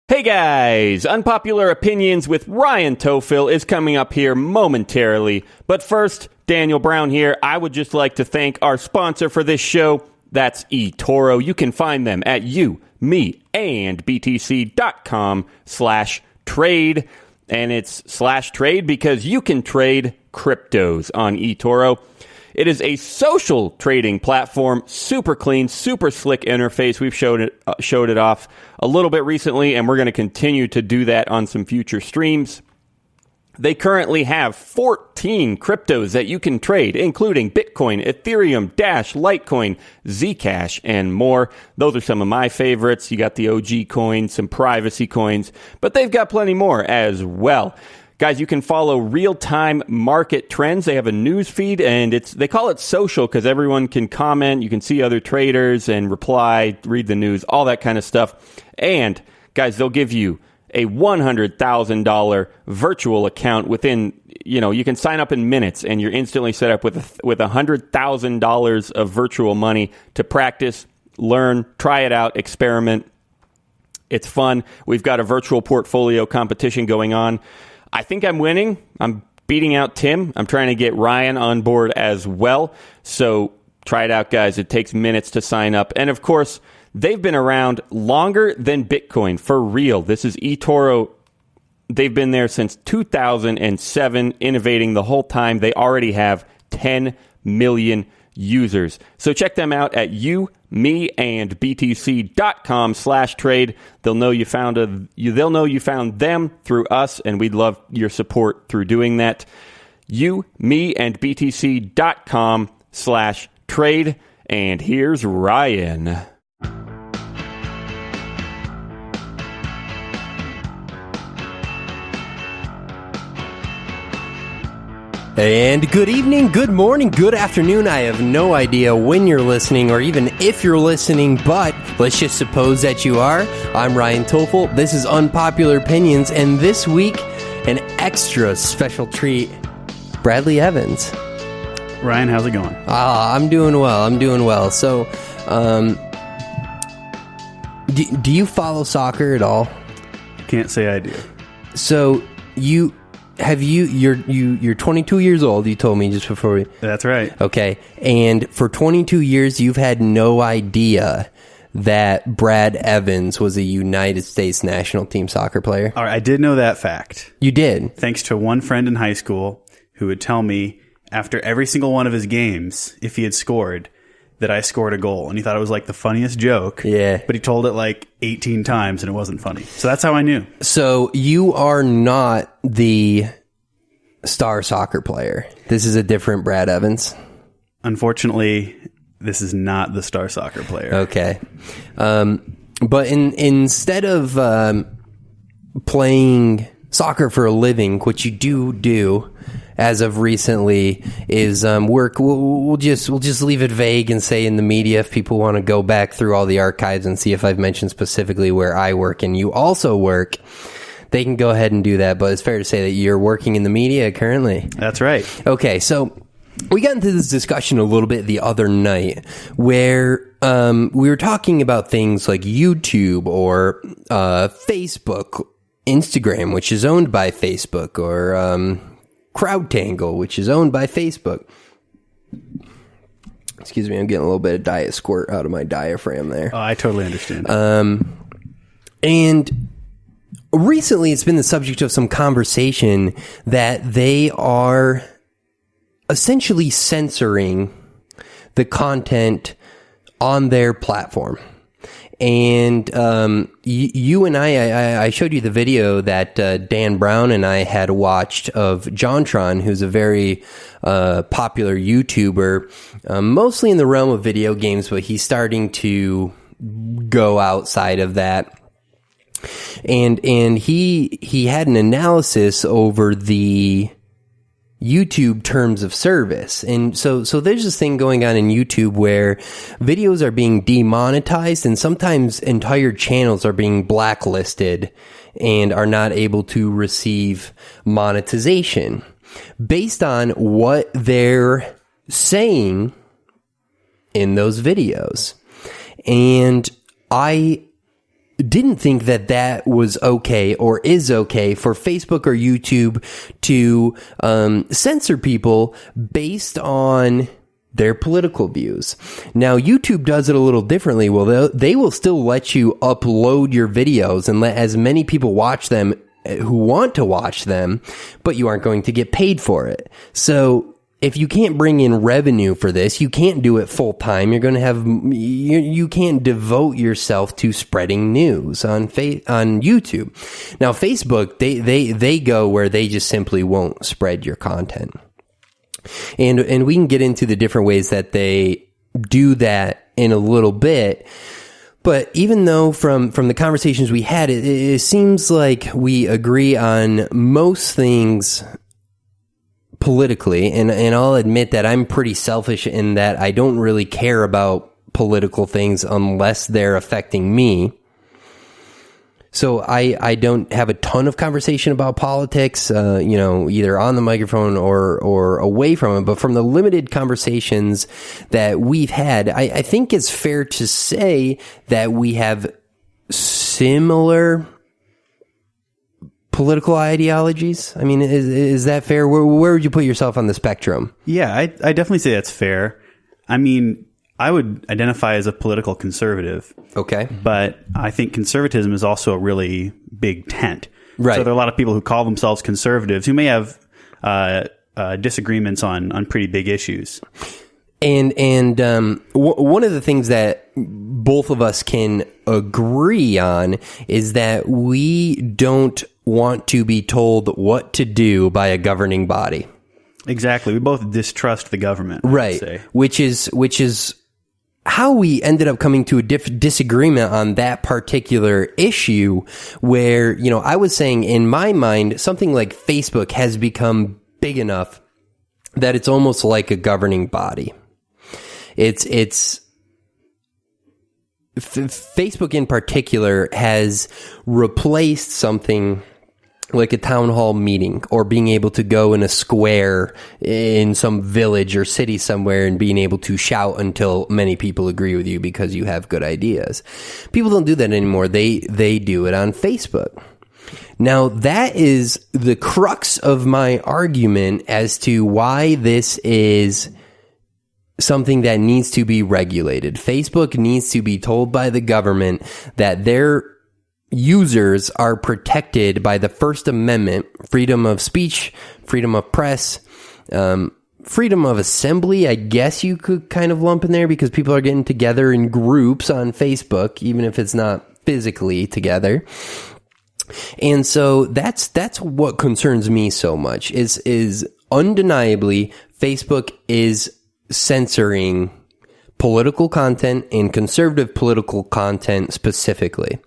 Hey guys, Unpopular Opinions with Ryan Tofil is coming up here momentarily. But first, Daniel Brown here. I would just like to thank our sponsor for this show. That's eToro. You can find them at btc.com/trade. And it's /trade because you can trade cryptos on eToro. It is a social trading platform, super clean, super slick interface. We've showed it off a little bit recently, and we're going to continue to do that on some future streams. They currently have 14 cryptos that you can trade, including Bitcoin, Ethereum, Dash, Litecoin, Zcash, and more. Those are some of my favorites. You got the OG coins, some privacy coins, but they've got plenty more as well. Guys, you can follow real-time market trends. They have a news feed, and they call it social because everyone can comment. You can see other traders and reply, read the news, all that kind of stuff. And, guys, they'll give you a $100,000 virtual account within, you can sign up in minutes, and you're instantly set up with $100,000 of virtual money to practice, learn, try it out, experiment. It's fun. We've got a virtual portfolio competition going on. I think I'm winning. I'm beating out Tim. I'm trying to get Ryan on board as well. So try it out, guys. It takes minutes to sign up. And of course, they've been around longer than Bitcoin, for real. This is eToro. They've been there since 2007, innovating the whole time. They already have 10 million users. So check them out at meandbtc.com/trade. They'll know you found them through us, and we'd love your support through doing that. meandbtc.com/trade. And here's Ryan. And good evening, good morning, good afternoon. I have no idea when you're listening or even if you're listening, but let's just suppose that you are. I'm Ryan Tofil. This is Unpopular Opinions, and this week, an extra special treat, Bradley Evans. Ryan, how's it going? I'm doing well. So, do you follow soccer at all? Can't say I do. So, you're 22 years old, you told me just before we... That's right. Okay. And for 22 years, you've had no idea that Brad Evans was a United States national team soccer player? All right, I did know that fact. You did? Thanks to one friend in high school who would tell me after every single one of his games, if he had scored, that I scored a goal. And he thought it was like the funniest joke. Yeah. But he told it like 18 times and it wasn't funny. So that's how I knew. So you are not the star soccer player. This is a different Brad Evans. Unfortunately, this is not the star soccer player. Okay. But instead of playing soccer for a living, which you do as of recently, is work. We'll just leave it vague and say in the media, if people want to go back through all the archives and see if I've mentioned specifically where I work and you also work, they can go ahead and do that. But it's fair to say that you're working in the media currently. That's right. Okay, so we got into this discussion a little bit the other night where we were talking about things like YouTube or Facebook, Instagram, which is owned by Facebook, or CrowdTangle, which is owned by Facebook. Excuse me, I'm getting a little bit of diet squirt out of my diaphragm there. Oh, I totally understand. And recently it's been the subject of some conversation that they are essentially censoring the content on their platform. And you and I showed you the video that Dan Brown and I had watched of JonTron, who's a very popular YouTuber, mostly in the realm of video games, but he's starting to go outside of that. And he had an analysis over the YouTube terms of service. And so there's this thing going on in YouTube where videos are being demonetized and sometimes entire channels are being blacklisted and are not able to receive monetization based on what they're saying in those videos. And I didn't think that that was okay or is okay for Facebook or YouTube to censor people based on their political views. Now, YouTube does it a little differently. Well, they will still let you upload your videos and let as many people watch them who want to watch them, but you aren't going to get paid for it. So if you can't bring in revenue for this, you can't do it full time. You're going to have, you can't devote yourself to spreading news on YouTube. Now, Facebook, they go where they just simply won't spread your content. And we can get into the different ways that they do that in a little bit. But even though from the conversations we had, it seems like we agree on most things politically, and I'll admit that I'm pretty selfish in that I don't really care about political things unless they're affecting me. So I don't have a ton of conversation about politics, either on the microphone or away from it. But from the limited conversations that we've had, I think it's fair to say that we have similar political ideologies. I mean, is that fair? Where would you put yourself on the spectrum? Yeah, I definitely say that's fair. I mean, I would identify as a political conservative. Okay. But I think conservatism is also a really big tent. Right. So there are a lot of people who call themselves conservatives who may have disagreements on pretty big issues. And one of the things that both of us can agree on is that we don't want to be told what to do by a governing body. Exactly. We both distrust the government. Right. Say. Which is how we ended up coming to a disagreement on that particular issue where, I was saying in my mind, something like Facebook has become big enough that it's almost like a governing body. Facebook in particular has replaced something like a town hall meeting or being able to go in a square in some village or city somewhere and being able to shout until many people agree with you because you have good ideas. People don't do that anymore. They do it on Facebook. Now, that is the crux of my argument as to why this is something that needs to be regulated. Facebook needs to be told by the government that their users are protected by the First Amendment, freedom of speech, freedom of press, freedom of assembly, I guess you could kind of lump in there because people are getting together in groups on Facebook, even if it's not physically together. And so that's what concerns me so much is undeniably Facebook is censoring political content and conservative political content specifically.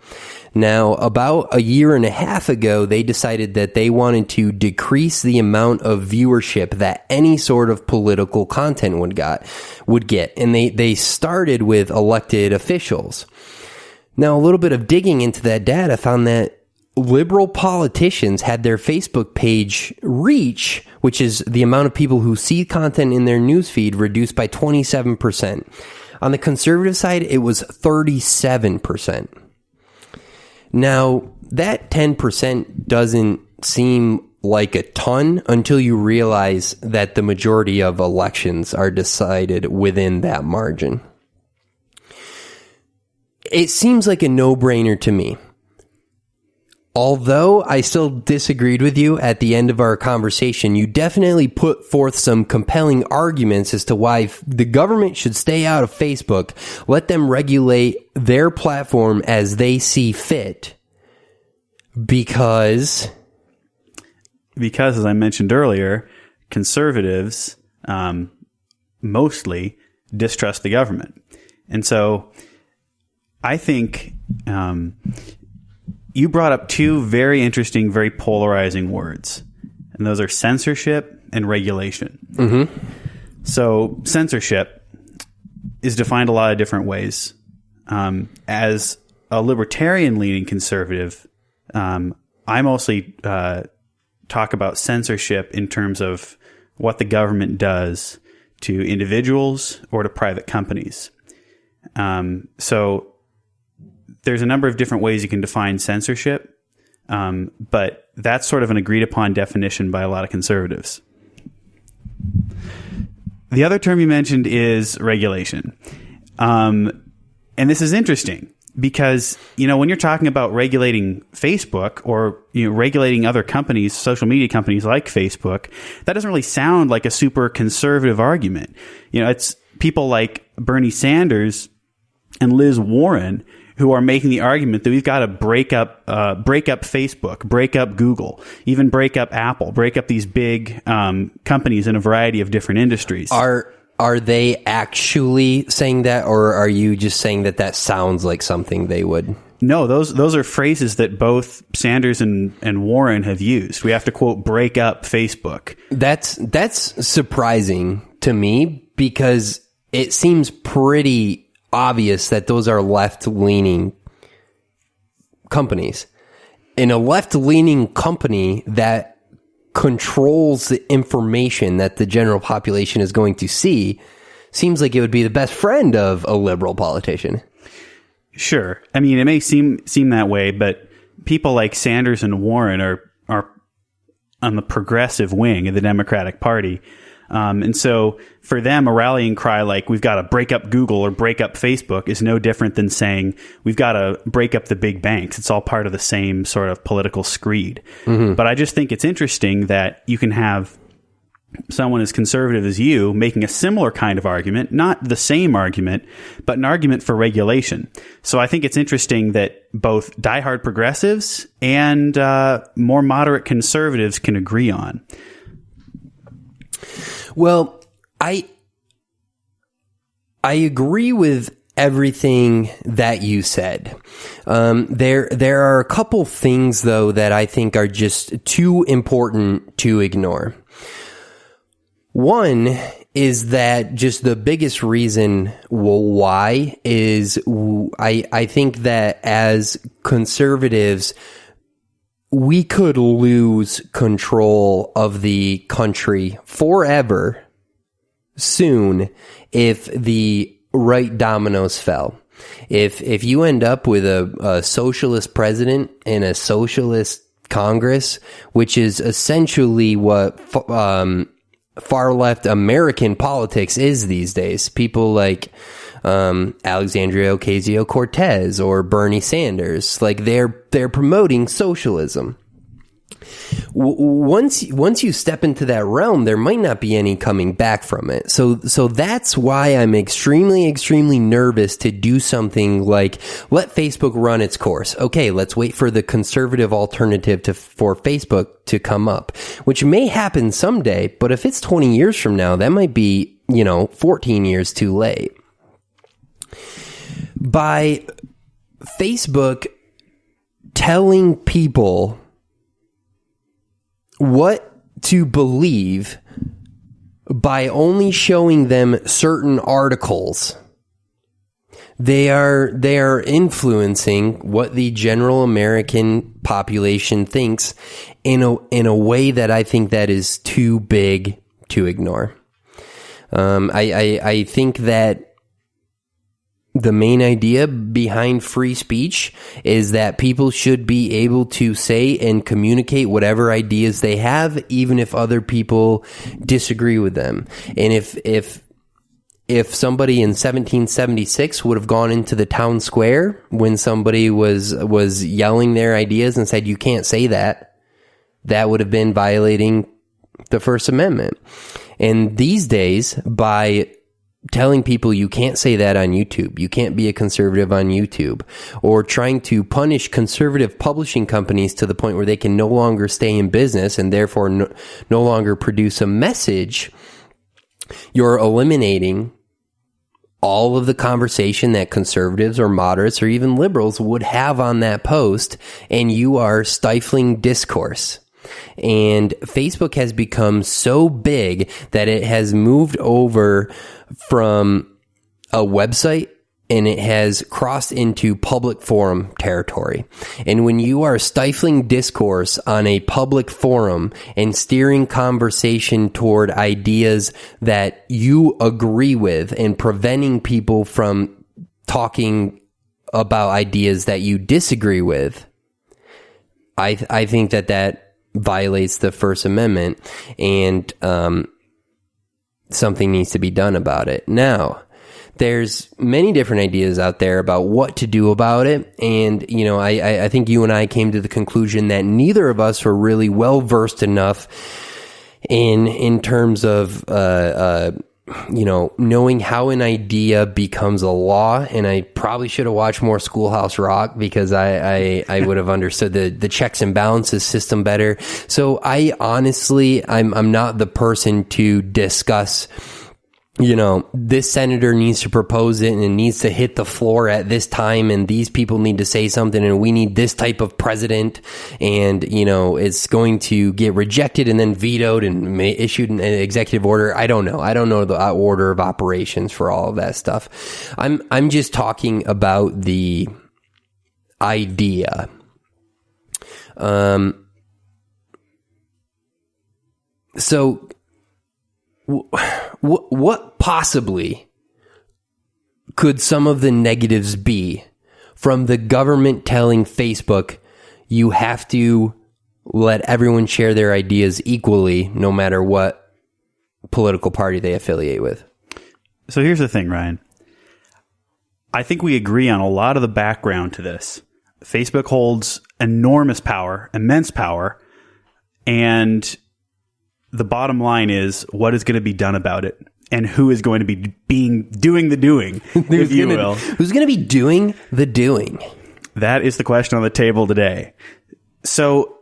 Now, about a year and a half ago, they decided that they wanted to decrease the amount of viewership that any sort of political content would get. And they started with elected officials. Now, a little bit of digging into that data found that liberal politicians had their Facebook page reach, which is the amount of people who see content in their newsfeed, reduced by 27%. On the conservative side, it was 37%. Now, that 10% doesn't seem like a ton until you realize that the majority of elections are decided within that margin. It seems like a no-brainer to me. Although I still disagreed with you at the end of our conversation, you definitely put forth some compelling arguments as to why the government should stay out of Facebook, let them regulate their platform as they see fit, because as I mentioned earlier, conservatives mostly distrust the government. And so I think you brought up two very interesting, very polarizing words, and those are censorship and regulation. Mm-hmm. So censorship is defined a lot of different ways. As a libertarian-leaning conservative, I mostly talk about censorship in terms of what the government does to individuals or to private companies. So there's a number of different ways you can define censorship, but that's sort of an agreed upon definition by a lot of conservatives. The other term you mentioned is regulation. And this is interesting because, when you're talking about regulating Facebook or, regulating other companies, social media companies like Facebook, that doesn't really sound like a super conservative argument. It's people like Bernie Sanders and Liz Warren who are making the argument that we've got to break up Facebook, break up Google, even break up Apple, break up these big companies in a variety of different industries. Are they actually saying that, or are you just saying that sounds like something they would? No, those are phrases that both Sanders and Warren have used. We have to, quote, break up Facebook. That's surprising to me because it seems pretty obvious that those are left-leaning companies. In a left-leaning company that controls the information that the general population is going to see, seems like it would be the best friend of a liberal politician. Sure. I mean, it may seem that way, but people like Sanders and Warren are on the progressive wing of the Democratic Party. And so for them, a rallying cry like we've got to break up Google or break up Facebook is no different than saying we've got to break up the big banks. It's all part of the same sort of political screed. Mm-hmm. But I just think it's interesting that you can have someone as conservative as you making a similar kind of argument, not the same argument, but an argument for regulation. So I think it's interesting that both diehard progressives and more moderate conservatives can agree on. Well, I agree with everything that you said. There are a couple things though that I think are just too important to ignore. One is that just the biggest reason why is I think that as conservatives, we could lose control of the country forever soon if the right dominoes fell. If you end up with a socialist president and a socialist Congress, which is essentially what far left American politics is these days, people like Alexandria Ocasio-Cortez or Bernie Sanders, like they're promoting socialism. Once you step into that realm, there might not be any coming back from it. So that's why I'm extremely nervous to do something like let Facebook run its course. Okay, let's wait for the conservative alternative for Facebook to come up, which may happen someday. But if it's 20 years from now, that might be 14 years too late. By Facebook telling people what to believe by only showing them certain articles, they are influencing what the general American population thinks in a way that I think that is too big to ignore. I think that the main idea behind free speech is that people should be able to say and communicate whatever ideas they have, even if other people disagree with them. And if somebody in 1776 would have gone into the town square when somebody was yelling their ideas and said, you can't say that, that would have been violating the First Amendment. And these days, by telling people you can't say that on YouTube, you can't be a conservative on YouTube, or trying to punish conservative publishing companies to the point where they can no longer stay in business and therefore no longer produce a message, you're eliminating all of the conversation that conservatives or moderates or even liberals would have on that post, and you are stifling discourse. And Facebook has become so big that it has moved over from a website and it has crossed into public forum territory. And when you are stifling discourse on a public forum and steering conversation toward ideas that you agree with and preventing people from talking about ideas that you disagree with, I think that violates the First Amendment, and something needs to be done about it. Now, there's many different ideas out there about what to do about it, and I think you and I came to the conclusion that neither of us are really well versed enough in terms of knowing how an idea becomes a law. And I probably should have watched more Schoolhouse Rock, because I would have understood the checks and balances system better. So I'm not the person to discuss, this senator needs to propose it and it needs to hit the floor at this time, and these people need to say something, and we need this type of president, and it's going to get rejected and then vetoed and issued an executive order. I don't know the order of operations for all of that stuff. I'm just talking about the idea. So what possibly could some of the negatives be from the government telling Facebook you have to let everyone share their ideas equally, no matter what political party they affiliate with? So here's the thing, Ryan. I think we agree on a lot of the background to this. Facebook holds enormous power, immense power, and the bottom line is what is going to be done about it, and who is going to be doing the doing, if you will. Who's going to be doing the doing? That is the question on the table today. So,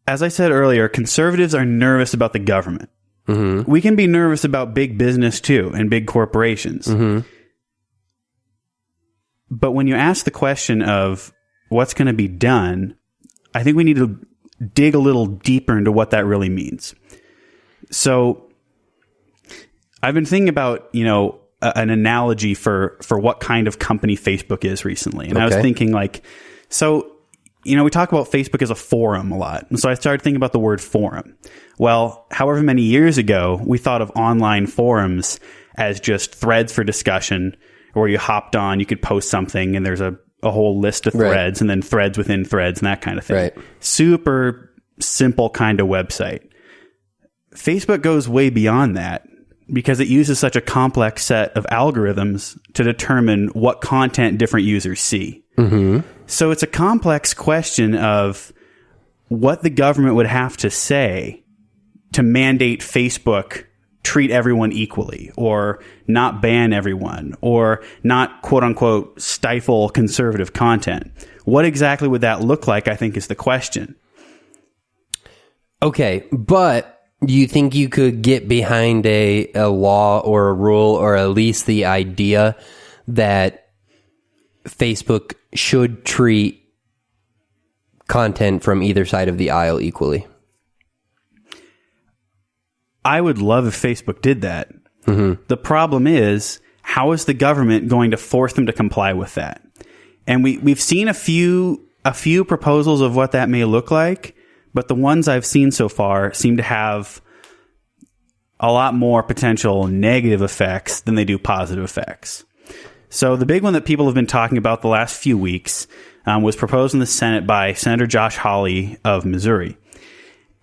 as I said earlier, conservatives are nervous about the government. Mm-hmm. We can be nervous about big business too, and big corporations. Mm-hmm. But when you ask the question of what's going to be done, I think we need to dig a little deeper into what that really means. So I've been thinking about, an analogy for what kind of company Facebook is recently. And I was thinking we talk about Facebook as a forum a lot. And so I started thinking about the word forum. Well, however many years ago, we thought of online forums as just threads for discussion, where you hopped on, you could post something, and there's a whole list of threads, right, and then threads within threads and that kind of thing. Right. Super simple kind of website. Facebook goes way beyond that, because it uses such a complex set of algorithms to determine what content different users see. Mm-hmm. So it's a complex question of what the government would have to say to mandate Facebook treat everyone equally, or not ban everyone, or not, quote unquote, stifle conservative content. What exactly would that look like, I think, is the question. Okay, but do you think you could get behind a law or a rule, or at least the idea that Facebook should treat content from either side of the aisle equally? I would love if Facebook did that. Mm-hmm. The problem is, how is the government going to force them to comply with that? And we've seen a few proposals of what that may look like, but the ones I've seen so far seem to have a lot more potential negative effects than they do positive effects. So the big one that people have been talking about the last few weeks was proposed in the Senate by Senator Josh Hawley of Missouri.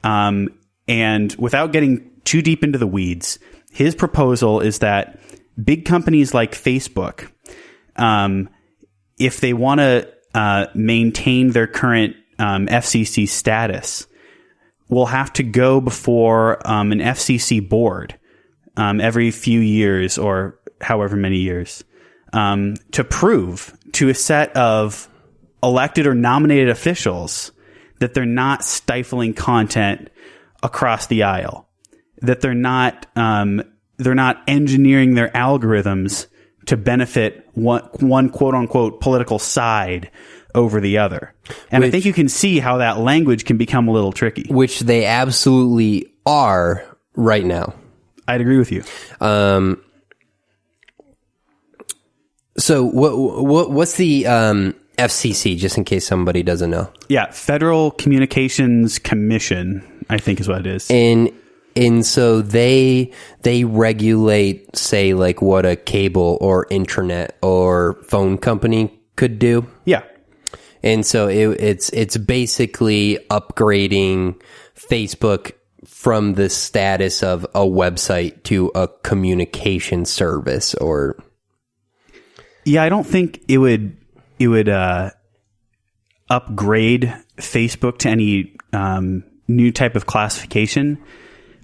And without getting too deep into the weeds, his proposal is that big companies like Facebook, if they want to maintain their current FCC status, will have to go before an FCC board every few years, or however many years, to prove to a set of elected or nominated officials that they're not stifling content across the aisle, that they're not engineering their algorithms to benefit one quote unquote political side over the other. And I think you can see how that language can become a little tricky. Which they absolutely are right now. I'd agree with you. So what's the FCC, just in case somebody doesn't know? Yeah, Federal Communications Commission, I think is what it is. And And so they regulate, say, like what a cable or internet or phone company could do. Yeah. And so it's basically upgrading Facebook from the status of a website to a communication service. Or yeah, I don't think it would upgrade Facebook to any new type of classification.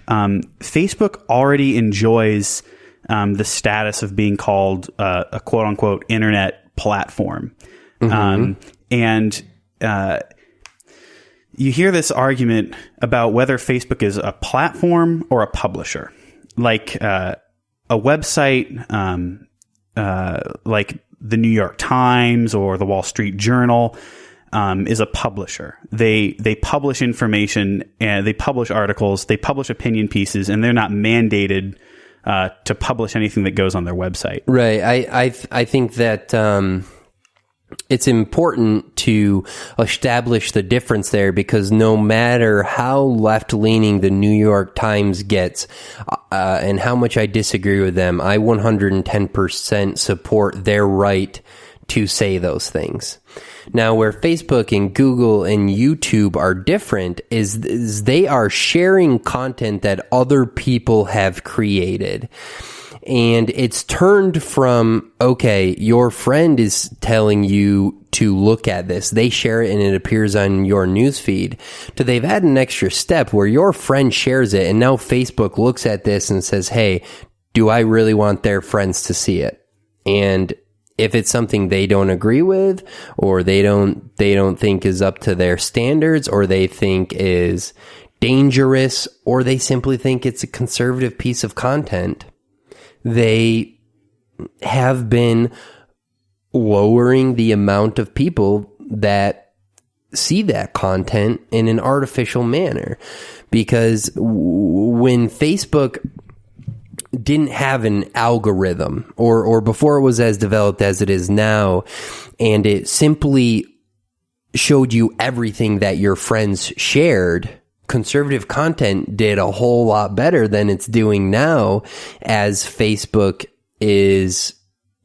Facebook already enjoys the status of being called a quote unquote internet platform. And you hear this argument about whether Facebook is a platform or a publisher. Like a website like the New York Times or the Wall Street Journal is a publisher. They publish information and they publish articles, they publish opinion pieces, and they're not mandated to publish anything that goes on their website. Right. I think that it's important to establish the difference there, because no matter how left-leaning the New York Times gets and how much I disagree with them, I 110% support their right to say those things. Now, where Facebook and Google and YouTube are different is they are sharing content that other people have created. And it's turned from, okay, your friend is telling you to look at this. They share it and it appears on your newsfeed, to they've added an extra step where your friend shares it. And now Facebook looks at this and says, hey, do I really want their friends to see it? And if it's something they don't agree with, or they don't think is up to their standards, or they think is dangerous, or they simply think it's a conservative piece of content, they have been lowering the amount of people that see that content in an artificial manner. Because when Facebook didn't have an algorithm, or before it was as developed as it is now, and it simply showed you everything that your friends shared, conservative content did a whole lot better than it's doing now, as Facebook is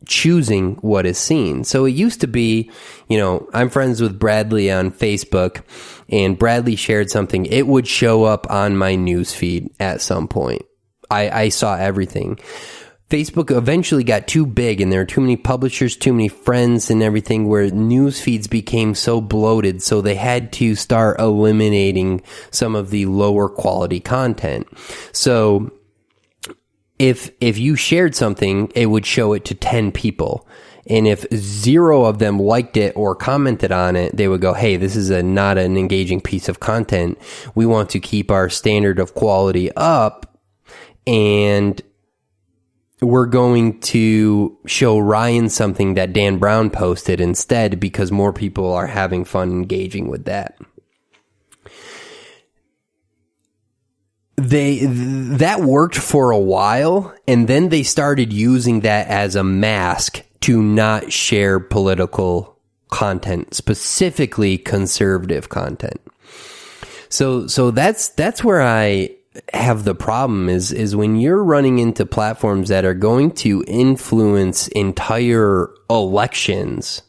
choosing what is seen. So it used to be, I'm friends with Bradley on Facebook, and Bradley shared something. It would show up on my newsfeed at some point. I saw everything. Facebook eventually got too big, and there were too many publishers, too many friends and everything, where news feeds became so bloated. So they had to start eliminating some of the lower quality content. So if you shared something, it would show it to 10 people. And if 0 of them liked it or commented on it, they would go, hey, this is not an engaging piece of content. We want to keep our standard of quality up, and we're going to show Ryan something that Dan Brown posted instead, because more people are having fun engaging with that. That worked for a while, and then they started using that as a mask to not share political content, specifically conservative content. So that's where I have the problem is when you're running into platforms that are going to influence entire elections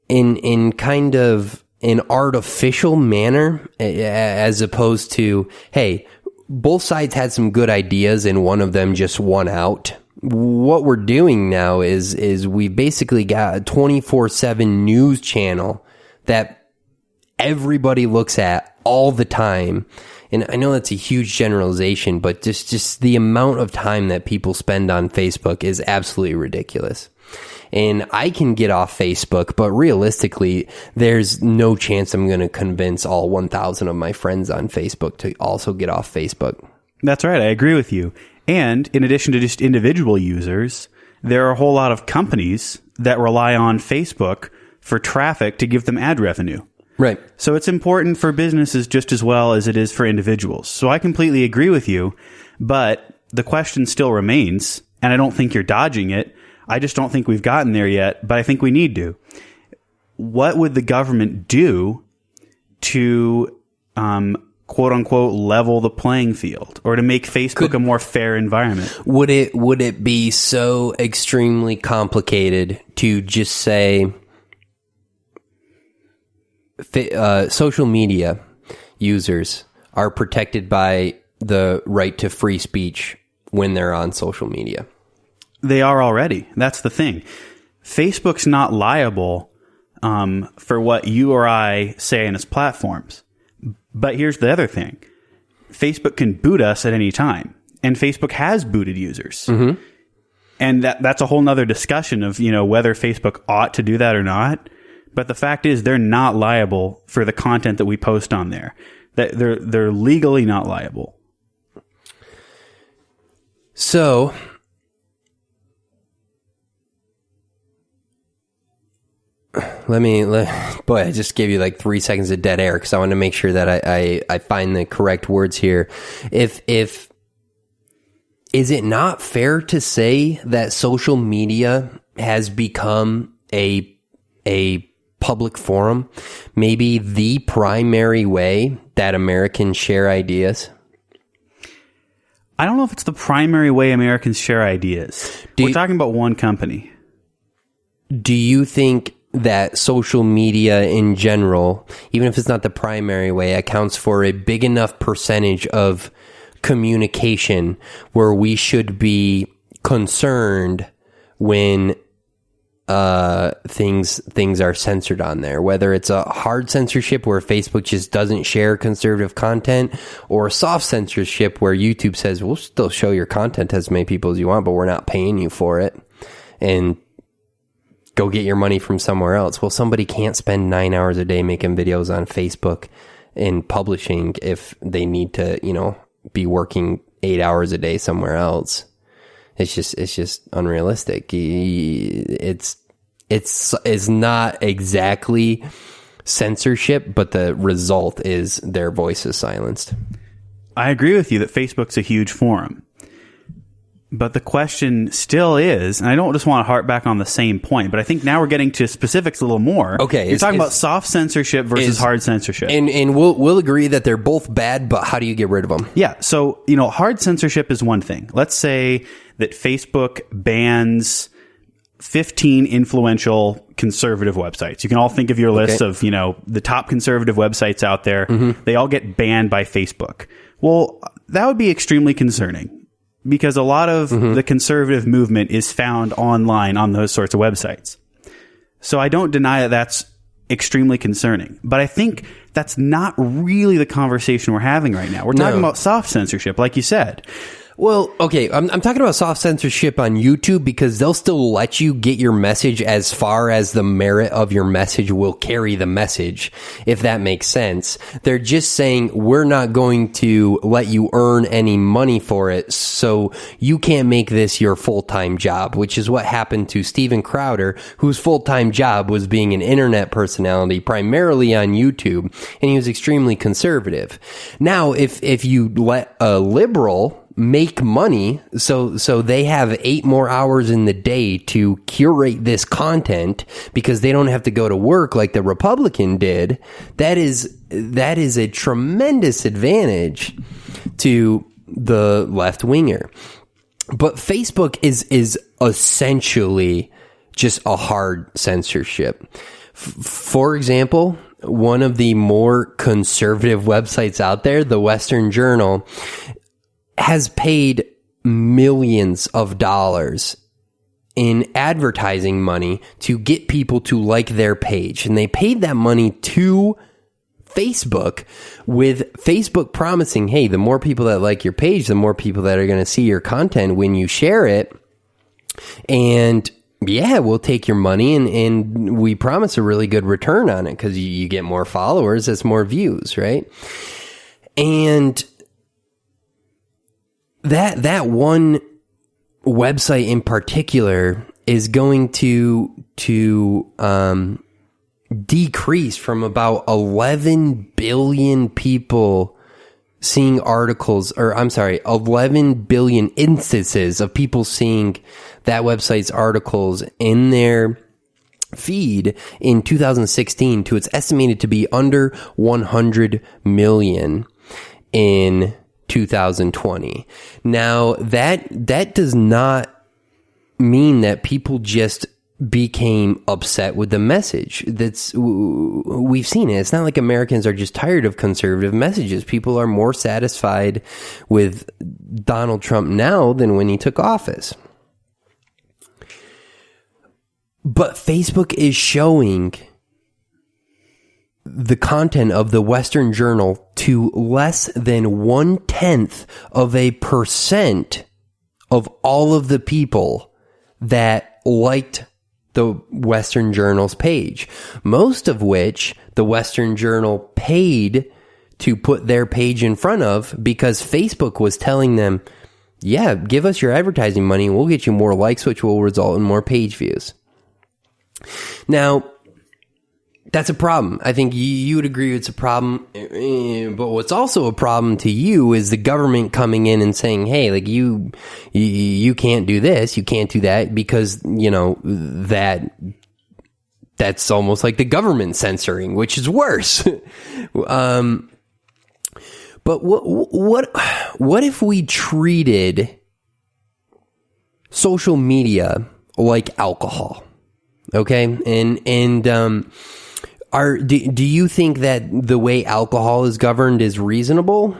in kind of an artificial manner, as opposed to, hey, both sides had some good ideas and one of them just won out. What we're doing now is we basically got a 24/7 news channel that everybody looks at all the time. And I know that's a huge generalization, but just the amount of time that people spend on Facebook is absolutely ridiculous. And I can get off Facebook, but realistically, there's no chance I'm going to convince all 1,000 of my friends on Facebook to also get off Facebook. That's right. I agree with you. And in addition to just individual users, there are a whole lot of companies that rely on Facebook for traffic to give them ad revenue. Right. So it's important for businesses just as well as it is for individuals. So I completely agree with you, but the question still remains, and I don't think you're dodging it. I just don't think we've gotten there yet, but I think we need to. What would the government do to quote unquote level the playing field or to make Facebook a more fair environment. Would it be so extremely complicated to just say social media users are protected by the right to free speech when they're on social media? They are already. That's the thing. Facebook's not liable for what you or I say in its platforms. But here's the other thing. Facebook can boot us at any time. And Facebook has booted users. Mm-hmm. And that's a whole nother discussion of, whether Facebook ought to do that or not. But the fact is they're not liable for the content that we post on there. They're legally not liable. So boy, I just gave you like 3 seconds of dead air because I want to make sure that I find the correct words here. If is it not fair to say that social media has become a public forum, maybe the primary way that Americans share ideas? I don't know if it's the primary way Americans share ideas. We're talking about one company. Do you think that social media in general, even if it's not the primary way, accounts for a big enough percentage of communication where we should be concerned when things are censored on there, whether it's a hard censorship where Facebook just doesn't share conservative content, or soft censorship where YouTube says we'll still show your content to as many people as you want, but we're not paying you for it, and go get your money from somewhere else? Well, somebody can't spend 9 hours a day making videos on Facebook and publishing if they need to, be working 8 hours a day somewhere else. It's just unrealistic. It's not exactly censorship, but the result is their voice is silenced. I agree with you that Facebook's a huge forum. But the question still is, and I don't just want to harp back on the same point, but I think now we're getting to specifics a little more. Okay. You're talking about soft censorship versus hard censorship. And we'll agree that they're both bad, but how do you get rid of them? Yeah. So, hard censorship is one thing. Let's say that Facebook bans 15 influential conservative websites. You can all think of your list of, the top conservative websites out there. Mm-hmm. They all get banned by Facebook. Well, that would be extremely concerning, because a lot of the conservative movement is found online on those sorts of websites. So I don't deny that that's extremely concerning. But I think that's not really the conversation we're having right now. We're talking about soft censorship, like you said. Well, okay, I'm talking about soft censorship on YouTube because they'll still let you get your message as far as the merit of your message will carry the message, if that makes sense. They're just saying, we're not going to let you earn any money for it, so you can't make this your full-time job, which is what happened to Steven Crowder, whose full-time job was being an internet personality, primarily on YouTube, and he was extremely conservative. Now, if you let a liberal make money, so they have 8 more hours in the day to curate this content because they don't have to go to work like the Republican did, that is a tremendous advantage to the left winger. But Facebook is essentially just a hard censorship. For example, one of the more conservative websites out there, the Western Journal, has paid millions of dollars in advertising money to get people to like their page. And they paid that money to Facebook, with Facebook promising, hey, the more people that like your page, the more people that are going to see your content when you share it. And yeah, we'll take your money and we promise a really good return on it because you get more followers, that's more views, right? And that one website in particular is going to decrease from about 11 billion people seeing articles, or I'm sorry, 11 billion instances of people seeing that website's articles in their feed in 2016 to it's estimated to be under 100 million. in 2020. Now, that does not mean that people just became upset with the message. We've seen it. It's not like Americans are just tired of conservative messages. People are more satisfied with Donald Trump now than when he took office. But Facebook is showing the content of the Western Journal to less than 0.1% of all of the people that liked the Western Journal's page, most of which the Western Journal paid to put their page in front of, because Facebook was telling them, yeah, give us your advertising money and we'll get you more likes, which will result in more page views. Now, that's a problem. I think you would agree it's a problem. But what's also a problem to you is the government coming in and saying, hey, like you can't do this, you can't do that, because, you know, that's almost like the government censoring, which is worse. But what if we treated social media like alcohol? Okay? Do you think that the way alcohol is governed is reasonable?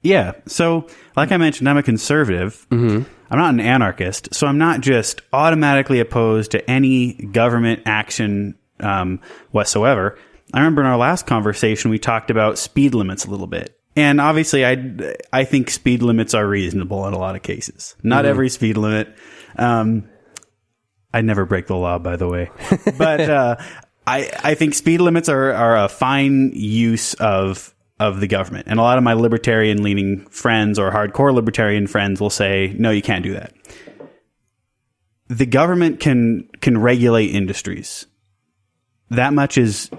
Yeah. So, like I mentioned, I'm a conservative. Mm-hmm. I'm not an anarchist. So I'm not just automatically opposed to any government action whatsoever. I remember in our last conversation, we talked about speed limits a little bit. And obviously, I think speed limits are reasonable in a lot of cases. Not every speed limit. I never break the law, by the way. But I think speed limits are a fine use of the government. And a lot of my libertarian-leaning friends or hardcore libertarian friends will say, no, you can't do that. The government can regulate industries. That much is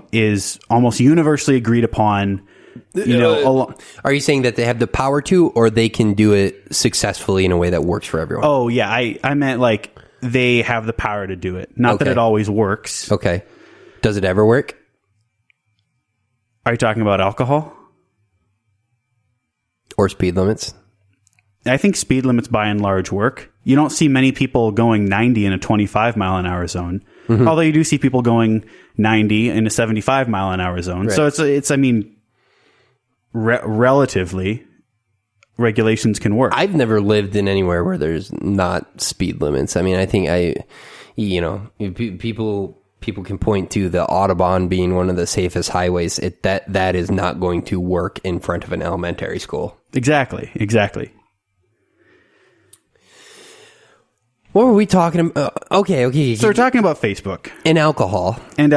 almost universally agreed upon. You know, are you saying that they have the power to, or they can do it successfully in a way that works for everyone? Oh, yeah. I meant like they have the power to do it. Not that it always works. Okay. Does it ever work? Are you talking about alcohol? Or speed limits? I think speed limits by and large work. You don't see many people going 90 in a 25 mile an hour zone. Mm-hmm. Although you do see people going 90 in a 75 mile an hour zone. Right. So it's I mean, relatively, regulations can work. I've never lived in anywhere where there's not speed limits. I mean, I think people can point to the Autobahn being one of the safest highways. That is not going to work in front of an elementary school. Exactly. What were we talking about? Okay. So we're talking about Facebook and alcohol, and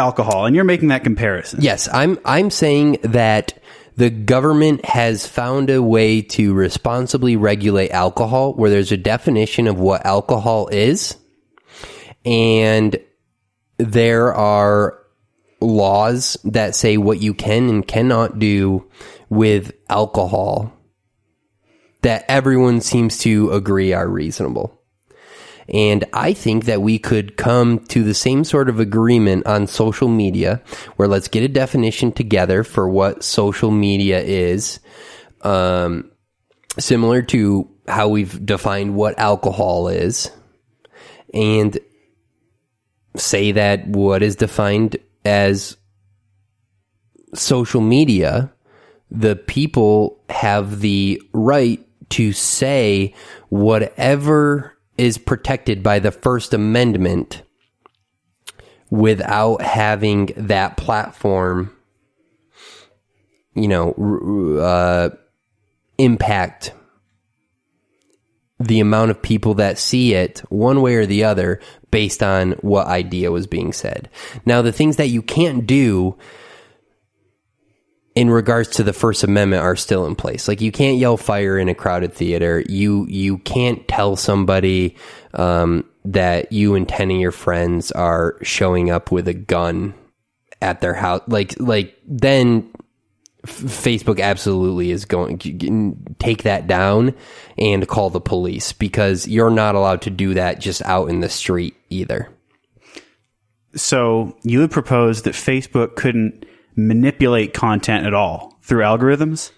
you're making that comparison. Yes, I'm saying that the government has found a way to responsibly regulate alcohol, where there's a definition of what alcohol is, and there are laws that say what you can and cannot do with alcohol that everyone seems to agree are reasonable. And I think that we could come to the same sort of agreement on social media, where let's get a definition together for what social media is, similar to how we've defined what alcohol is, and say that what is defined as social media, the people have the right to say whatever is protected by the First Amendment without having that platform, impact the amount of people that see it one way or the other based on what idea was being said. Now, the things that you can't do in regards to the First Amendment are still in place. Like, you can't yell fire in a crowded theater. You can't tell somebody that you and 10 of your friends are showing up with a gun at their house. Like then Facebook absolutely is going to take that down and call the police, because you're not allowed to do that just out in the street either. So you would propose that Facebook couldn't manipulate content at all through algorithms?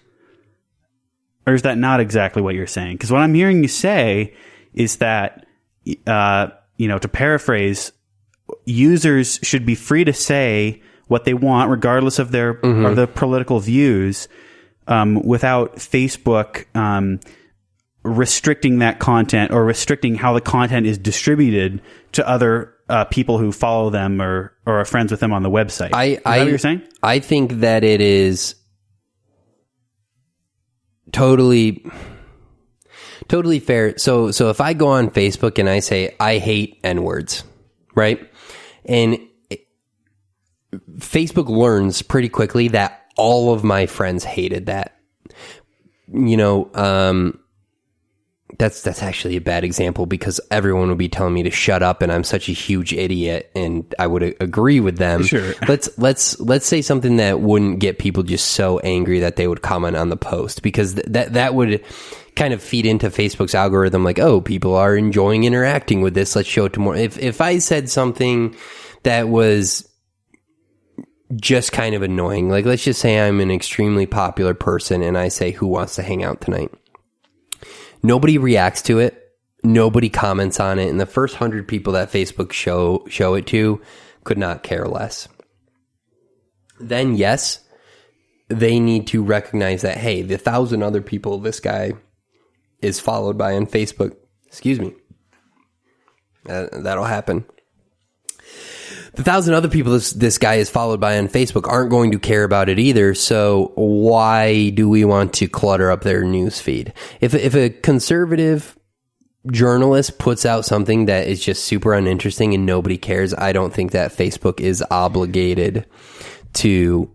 Or is that not exactly what you're saying? Because what I'm hearing you say is that, to paraphrase, users should be free to say what they want, regardless of their of the political views, without Facebook restricting that content or restricting how the content is distributed to other people who follow them or are friends with them on the website. Is that what you're saying? I think that it is totally fair. So if I go on Facebook and I say I hate N-words, right? And Facebook learns pretty quickly that all of my friends hated that. That's actually a bad example because everyone would be telling me to shut up and I'm such a huge idiot, and I would agree with them. Sure. Let's say something that wouldn't get people just so angry that they would comment on the post, because that would kind of feed into Facebook's algorithm, like, oh, people are enjoying interacting with this, let's show it to more. If I said something that was just kind of annoying, like let's just say I'm an extremely popular person and I say, who wants to hang out tonight? Nobody reacts to it. Nobody comments on it. And the first 100 people that Facebook show it to could not care less. Then, yes, they need to recognize that, hey, the 1,000 other people this guy is followed by on Facebook, excuse me, that'll happen. The 1,000 other people this guy is followed by on Facebook aren't going to care about it either. So why do we want to clutter up their news feed? If a conservative journalist puts out something that is just super uninteresting and nobody cares, I don't think that Facebook is obligated to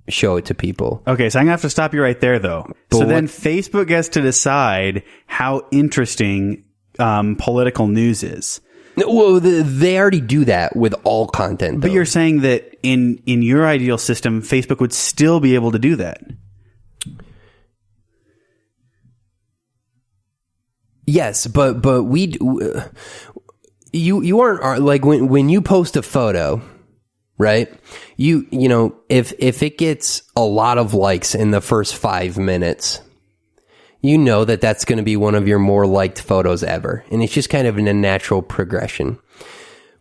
show it to people. Okay, so I'm gonna have to stop you right there, though. So then Facebook gets to decide how interesting political news is. Well, they already do that with all content, though. But you're saying that in your ideal system, Facebook would still be able to do that. Yes, but you aren't, like, when you post a photo, right? You know, if it gets a lot of likes in the first 5 minutes, you know that that's going to be one of your more liked photos ever. And it's just kind of in a natural progression.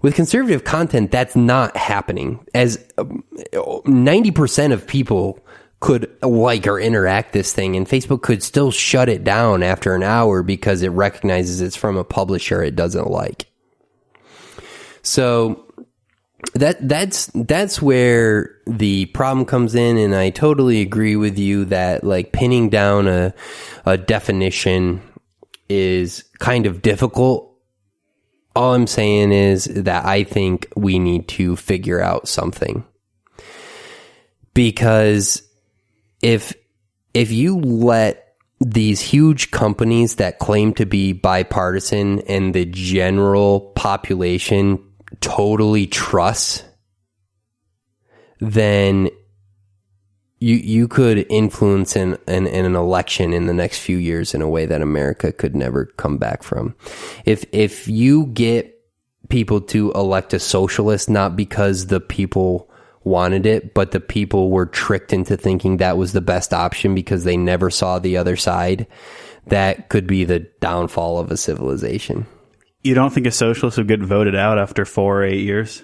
With conservative content, that's not happening, as 90% of people could like or interact this thing, and Facebook could still shut it down after an hour because it recognizes it's from a publisher it doesn't like. So that's where the problem comes in, and I totally agree with you that, like, pinning down a definition is kind of difficult. All I'm saying is that I think we need to figure out something, because if you let these huge companies that claim to be bipartisan and the general population totally trust, then you could influence an election in the next few years in a way that America could never come back from. If you get people to elect a socialist, not because the people wanted it, but the people were tricked into thinking that was the best option because they never saw the other side, that could be the downfall of a civilization. You don't think a socialist would get voted out after 4 or 8 years?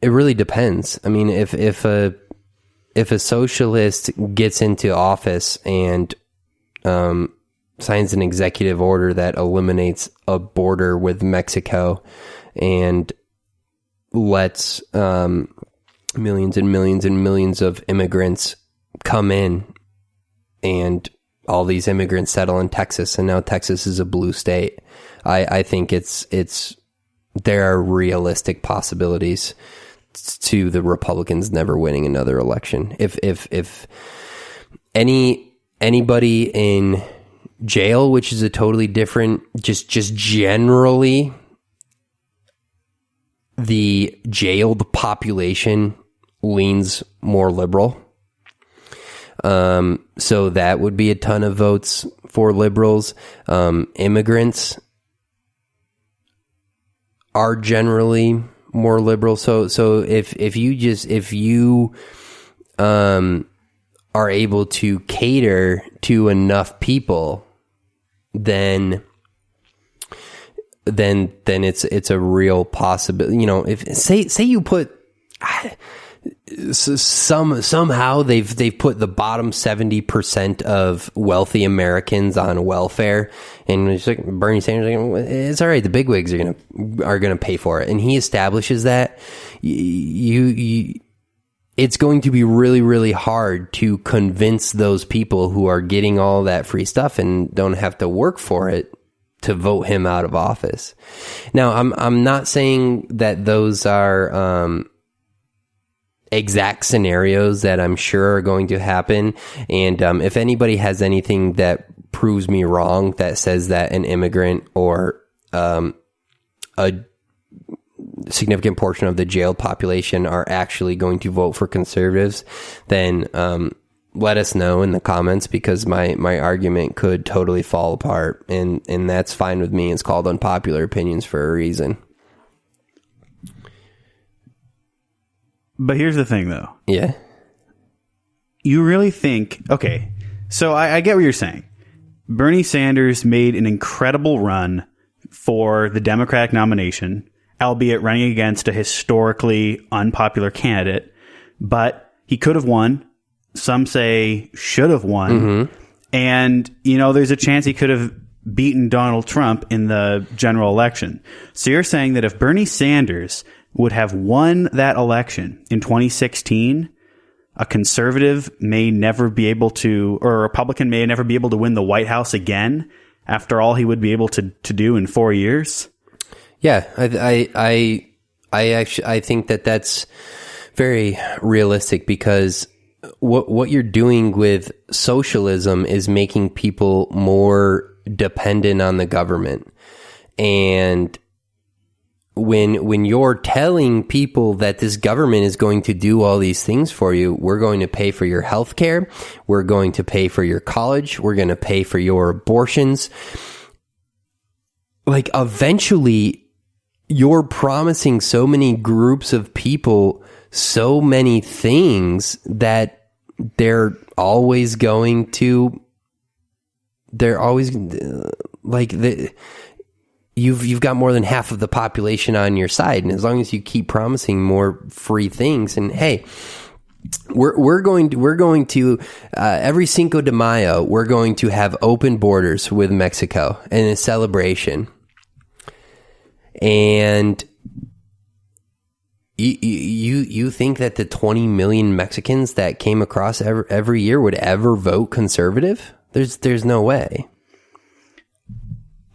It really depends. I mean, if a socialist gets into office and signs an executive order that eliminates a border with Mexico and lets millions and millions and millions of immigrants come in, and all these immigrants settle in Texas, and now Texas is a blue state, I think there are realistic possibilities to the Republicans never winning another election. If anybody in jail, which is a totally different, just generally, the jailed population leans more liberal. So that would be a ton of votes for liberals. Immigrants are generally more liberal. So if you are able to cater to enough people, then it's a real possibility. You know, if say you put somehow they've put the bottom 70% of wealthy Americans on welfare, and it's like Bernie Sanders, it's all right. The bigwigs are gonna pay for it, and he establishes that it's going to be really, really hard to convince those people who are getting all that free stuff and don't have to work for it to vote him out of office. Now, I'm not saying that those are exact scenarios that I'm sure are going to happen. And if anybody has anything that proves me wrong, that says that an immigrant or a significant portion of the jailed population are actually going to vote for conservatives, then let us know in the comments, because my argument could totally fall apart, and that's fine with me. It's called Unpopular Opinions for a reason. But here's the thing, though. Yeah. You really think... Okay, so I get what you're saying. Bernie Sanders made an incredible run for the Democratic nomination, albeit running against a historically unpopular candidate, but he could have won. Some say should have won. Mm-hmm. And, you know, there's a chance he could have beaten Donald Trump in the general election. So you're saying that if Bernie Sanders would have won that election in 2016, a conservative may never be able to, or a Republican may never be able to win the White House again after all he would be able to do in 4 years? Yeah, I think that that's very realistic, because what you're doing with socialism is making people more dependent on the government. And when you're telling people that this government is going to do all these things for you, we're going to pay for your health care, we're going to pay for your college, we're going to pay for your abortions. Like, eventually, you're promising so many groups of people so many things that you've got more than half of the population on your side. And as long as you keep promising more free things, and hey, we're going to every Cinco de Mayo, we're going to have open borders with Mexico and a celebration. And you think that the 20 million Mexicans that came across every year would ever vote conservative? There's no way.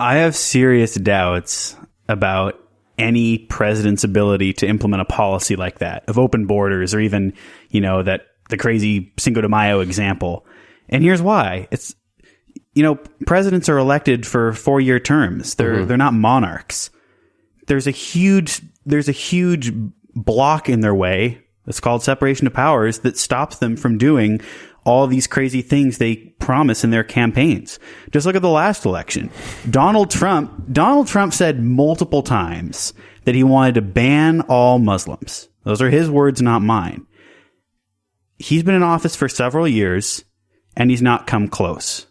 I have serious doubts about any president's ability to implement a policy like that, of open borders, or even, you know, that the crazy Cinco de Mayo example. And here's why. It's, you know, presidents are elected for 4-year terms. They're not monarchs. There's a huge block in their way. It's called separation of powers that stops them from doing all these crazy things they promise in their campaigns. Just look at the last election. Donald Trump said multiple times that he wanted to ban all Muslims. Those are his words, not mine. He's been in office for several years, and he's not come close.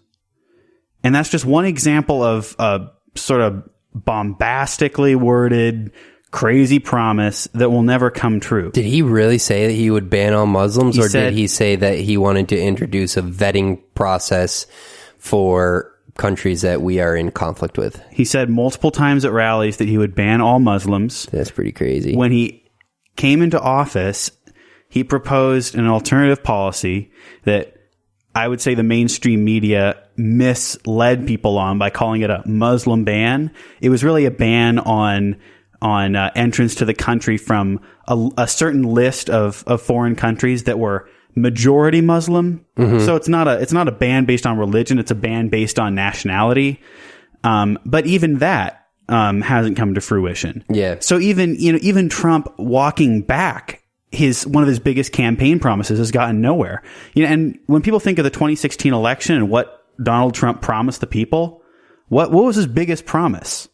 And that's just one example of a sort of bombastically worded, crazy promise that will never come true. Did he really say that he would ban all Muslims, or did he say that he wanted to introduce a vetting process for countries that we are in conflict with? He said multiple times at rallies that he would ban all Muslims. That's pretty crazy. When he came into office, he proposed an alternative policy that I would say the mainstream media misled people on by calling it a Muslim ban. It was really a ban on entrance to the country from a certain list of foreign countries that were majority Muslim. Mm-hmm. So it's not a ban based on religion. It's a ban based on nationality. But even that hasn't come to fruition. Yeah. So even Trump walking back one of his biggest campaign promises has gotten nowhere. You know, and when people think of the 2016 election and what Donald Trump promised the people, what was his biggest promise?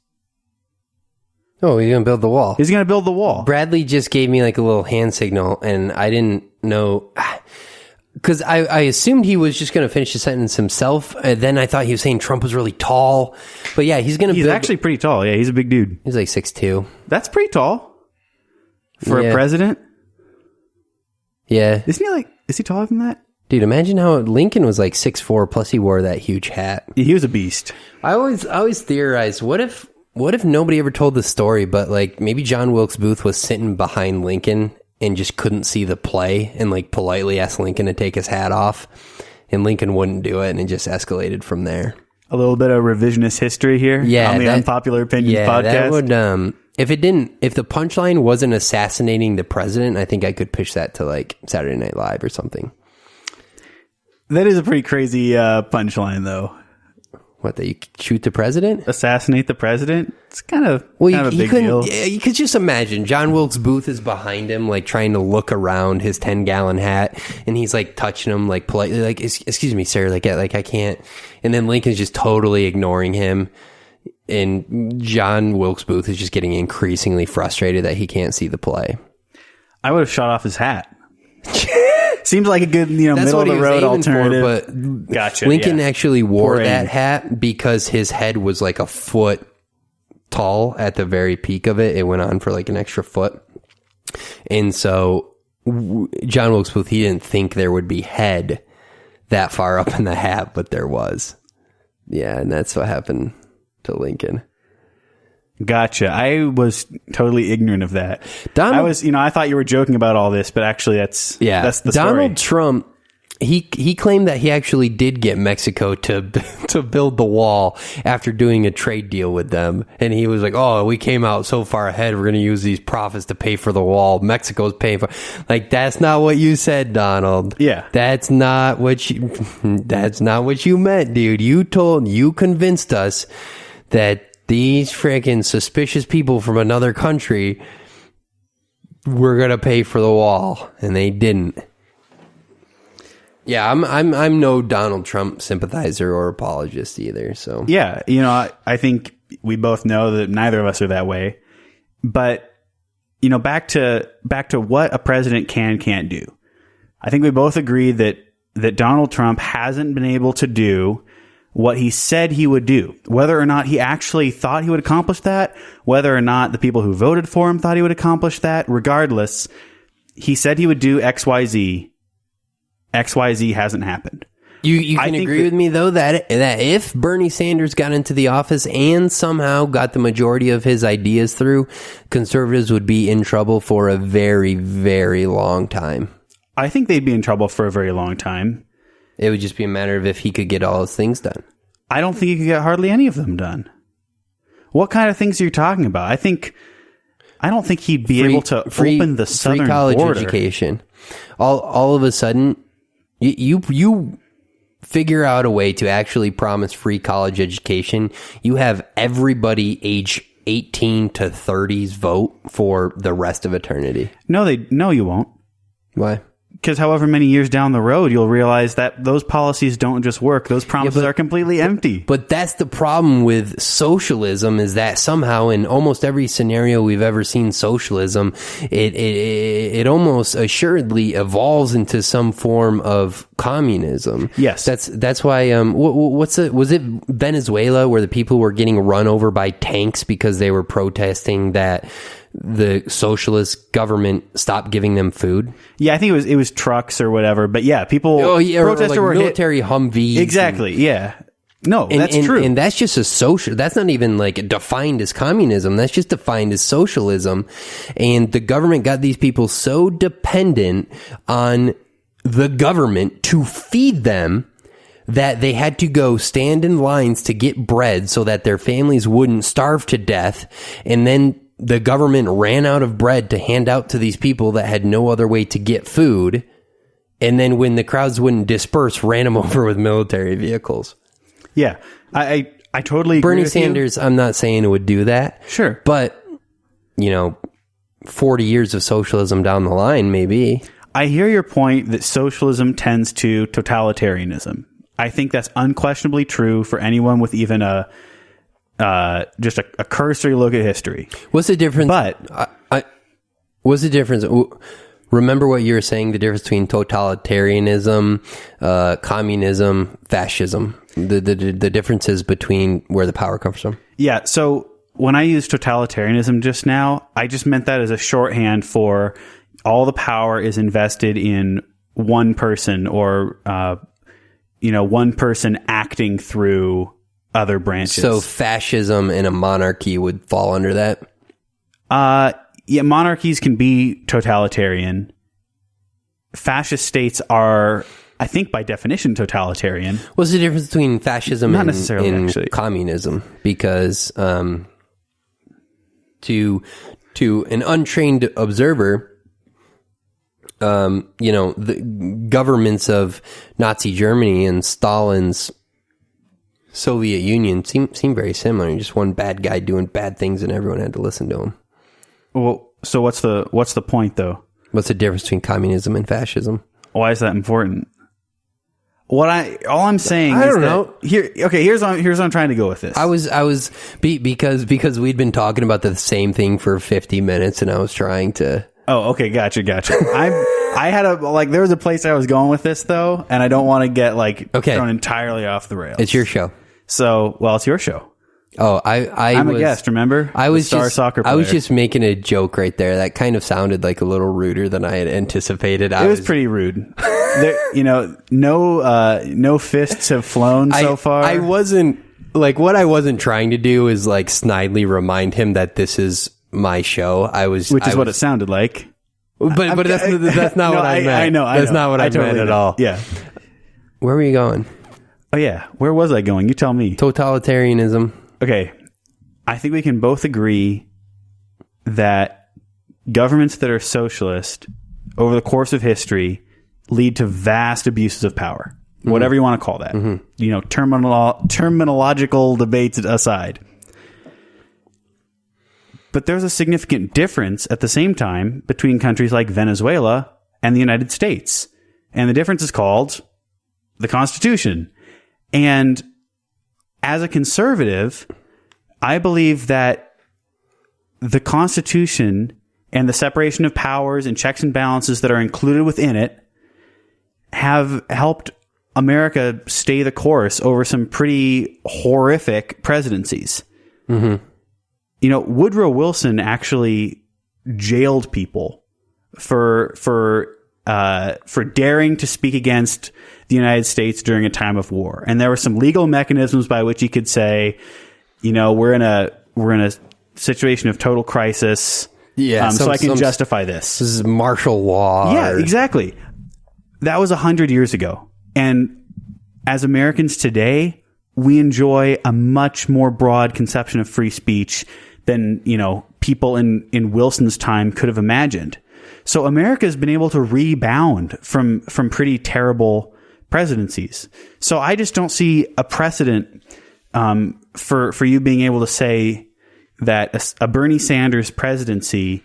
Oh, he's going to build the wall. He's going to build the wall. Bradley just gave me like a little hand signal, and I didn't know. Because I assumed he was just going to finish the sentence himself. Then I thought he was saying Trump was really tall. But yeah, he's going to He's actually pretty tall. Yeah, he's a big dude. He's like 6'2". That's pretty tall for a president. Yeah. Is he taller than that? Dude, imagine how Lincoln was like 6'4", plus he wore that huge hat. He was a beast. I always theorized, what if nobody ever told the story, but like maybe John Wilkes Booth was sitting behind Lincoln and just couldn't see the play and like politely asked Lincoln to take his hat off, and Lincoln wouldn't do it, and it just escalated from there. A little bit of revisionist history here on the Unpopular Opinions podcast. That would, if the punchline wasn't assassinating the president, I think I could pitch that to like Saturday Night Live or something. That is a pretty crazy punchline, though. What, that you shoot the president? Assassinate the president? It's kind of a big deal. Yeah, you could just imagine John Wilkes Booth is behind him, like trying to look around his 10-gallon hat, and he's like touching him, like politely, like, excuse me, sir, like I can't. And then Lincoln's just totally ignoring him, and John Wilkes Booth is just getting increasingly frustrated that he can't see the play. I would have shot off his hat. Seems like a good, middle of the road alternative. But gotcha. Lincoln actually wore that hat because his head was like a foot tall at the very peak of it. It went on for like an extra foot. And so John Wilkes Booth, he didn't think there would be head that far up in the hat, but there was. Yeah, and that's what happened to Lincoln. Gotcha. I was totally ignorant of that. I thought you were joking about all this, but actually that's the story. Donald Trump, he claimed that he actually did get Mexico to build the wall after doing a trade deal with them. And he was like, oh, we came out so far ahead, we're going to use these profits to pay for the wall. Mexico's paying for. Like, that's not what you said, Donald. Yeah. That's not what you meant, dude. You convinced us that these freaking suspicious people from another country were gonna pay for the wall, and they didn't. Yeah, I'm no Donald Trump sympathizer or apologist either. So yeah, I think we both know that neither of us are that way. But back to what a president can't do. I think we both agree that Donald Trump hasn't been able to do what he said he would do. Whether or not he actually thought he would accomplish that, whether or not the people who voted for him thought he would accomplish that, regardless, he said he would do XYZ. XYZ hasn't happened. You can agree with me, though, that if Bernie Sanders got into the office and somehow got the majority of his ideas through, conservatives would be in trouble for a very, very long time. I think they'd be in trouble for a very long time. It would just be a matter of if he could get all his things done. I don't think he could get hardly any of them done. What kind of things are you talking about? I don't think he'd be able to open the southern free college border. Education. All of a sudden, you figure out a way to actually promise free college education. You have everybody age 18 to 30s vote for the rest of eternity. No, you won't. Why? Because however many years down the road, you'll realize that those policies don't just work. Those promises are completely empty. But that's the problem with socialism, is that somehow in almost every scenario we've ever seen socialism, it almost assuredly evolves into some form of communism. Yes. That's why, was it Venezuela where the people were getting run over by tanks because they were protesting that the socialist government stopped giving them food? Yeah, I think it was trucks or whatever. But yeah, people protesters like were military Humvees. Exactly. Yeah. No, that's true. And that's just that's not even like defined as communism. That's just defined as socialism. And the government got these people so dependent on the government to feed them that they had to go stand in lines to get bread so that their families wouldn't starve to death. And then the government ran out of bread to hand out to these people that had no other way to get food. And then when the crowds wouldn't disperse, ran them over with military vehicles. Yeah, I totally agree Bernie with Sanders, I'm not saying it would do that. Sure. But, 40 years of socialism down the line, maybe. I hear your point that socialism tends to totalitarianism. I think that's unquestionably true for anyone with even just a cursory look at history. What's the difference? But what's the difference? Remember what you were saying, the difference between totalitarianism, communism, fascism, the differences between where the power comes from. Yeah. So when I used totalitarianism just now, I just meant that as a shorthand for all the power is invested in one person, or, one person acting through other branches. So fascism and a monarchy would fall under that? Yeah, monarchies can be totalitarian. Fascist states are, I think, by definition, totalitarian. What's the difference between fascism Not and necessarily, actually. communism? Because to an untrained observer, the governments of Nazi Germany and Stalin's Soviet Union seem very similar. Just one bad guy doing bad things, and everyone had to listen to him. Well, so what's the point, though? What's the difference between communism and fascism? Why is that important? All I'm saying I is don't that know. Here's what I'm trying to go with this. Because we'd been talking about the same thing for 50 minutes, and I was trying to. Oh, okay, gotcha. There was a place I was going with this, though, and I don't want to get thrown entirely off the rails. It's your show. So, well, it's your show. Oh, I'm a guest, remember? I was soccer player. I was just making a joke right there. That kind of sounded like a little ruder than I had anticipated. It was pretty rude. No fists have flown so far. I wasn't what I wasn't trying to do is snidely remind him that this is my show. Which is what it sounded like. But that's not what I meant. I know. That's not what I totally meant at know. all. Yeah. Where were you going? Oh yeah. Where was I going? You tell me. Totalitarianism. Okay. I think we can both agree that governments that are socialist over the course of history lead to vast abuses of power. Mm-hmm. Whatever you want to call that. Mm-hmm. Terminological debates aside. But there's a significant difference at the same time between countries like Venezuela and the United States. And the difference is called the Constitution. And as a conservative, I believe that the Constitution and the separation of powers and checks and balances that are included within it have helped America stay the course over some pretty horrific presidencies. Mm-hmm. Woodrow Wilson actually jailed people for daring to speak against the United States during a time of war. And there were some legal mechanisms by which he could say, we're in a situation of total crisis. Yeah. So I can justify this. This is martial law. Yeah, exactly. That was 100 years ago. And as Americans today, we enjoy a much more broad conception of free speech than, people in Wilson's time could have imagined. So America has been able to rebound from pretty terrible presidencies. So I just don't see a precedent for you being able to say that a Bernie Sanders presidency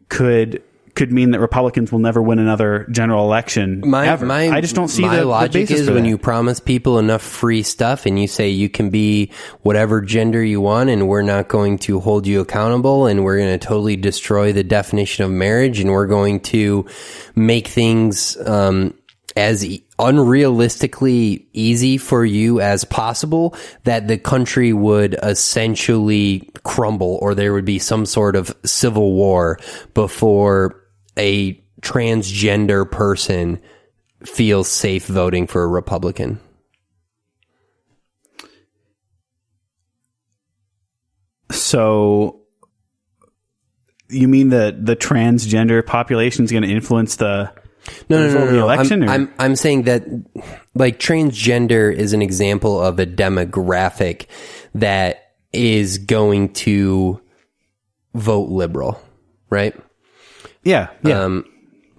could mean that Republicans will never win another general election ever. I just don't see the basis for that. My logic is when you promise people enough free stuff and you say you can be whatever gender you want and we're not going to hold you accountable and we're going to totally destroy the definition of marriage and we're going to make things as unrealistically easy for you as possible, that the country would essentially crumble or there would be some sort of civil war before a transgender person feels safe voting for a Republican. So you mean that the transgender population is going to influence the election? I'm saying that transgender is an example of a demographic that is going to vote liberal, right? Yeah.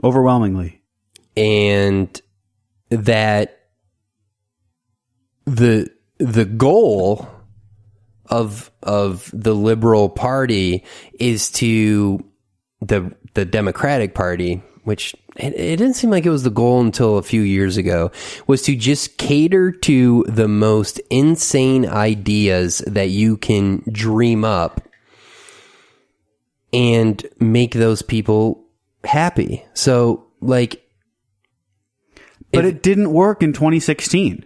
Overwhelmingly. And that the goal of the Liberal Party is to the Democratic Party, which it didn't seem like it was the goal until a few years ago, was to just cater to the most insane ideas that you can dream up and make those people happy. So, like... But it didn't work in 2016.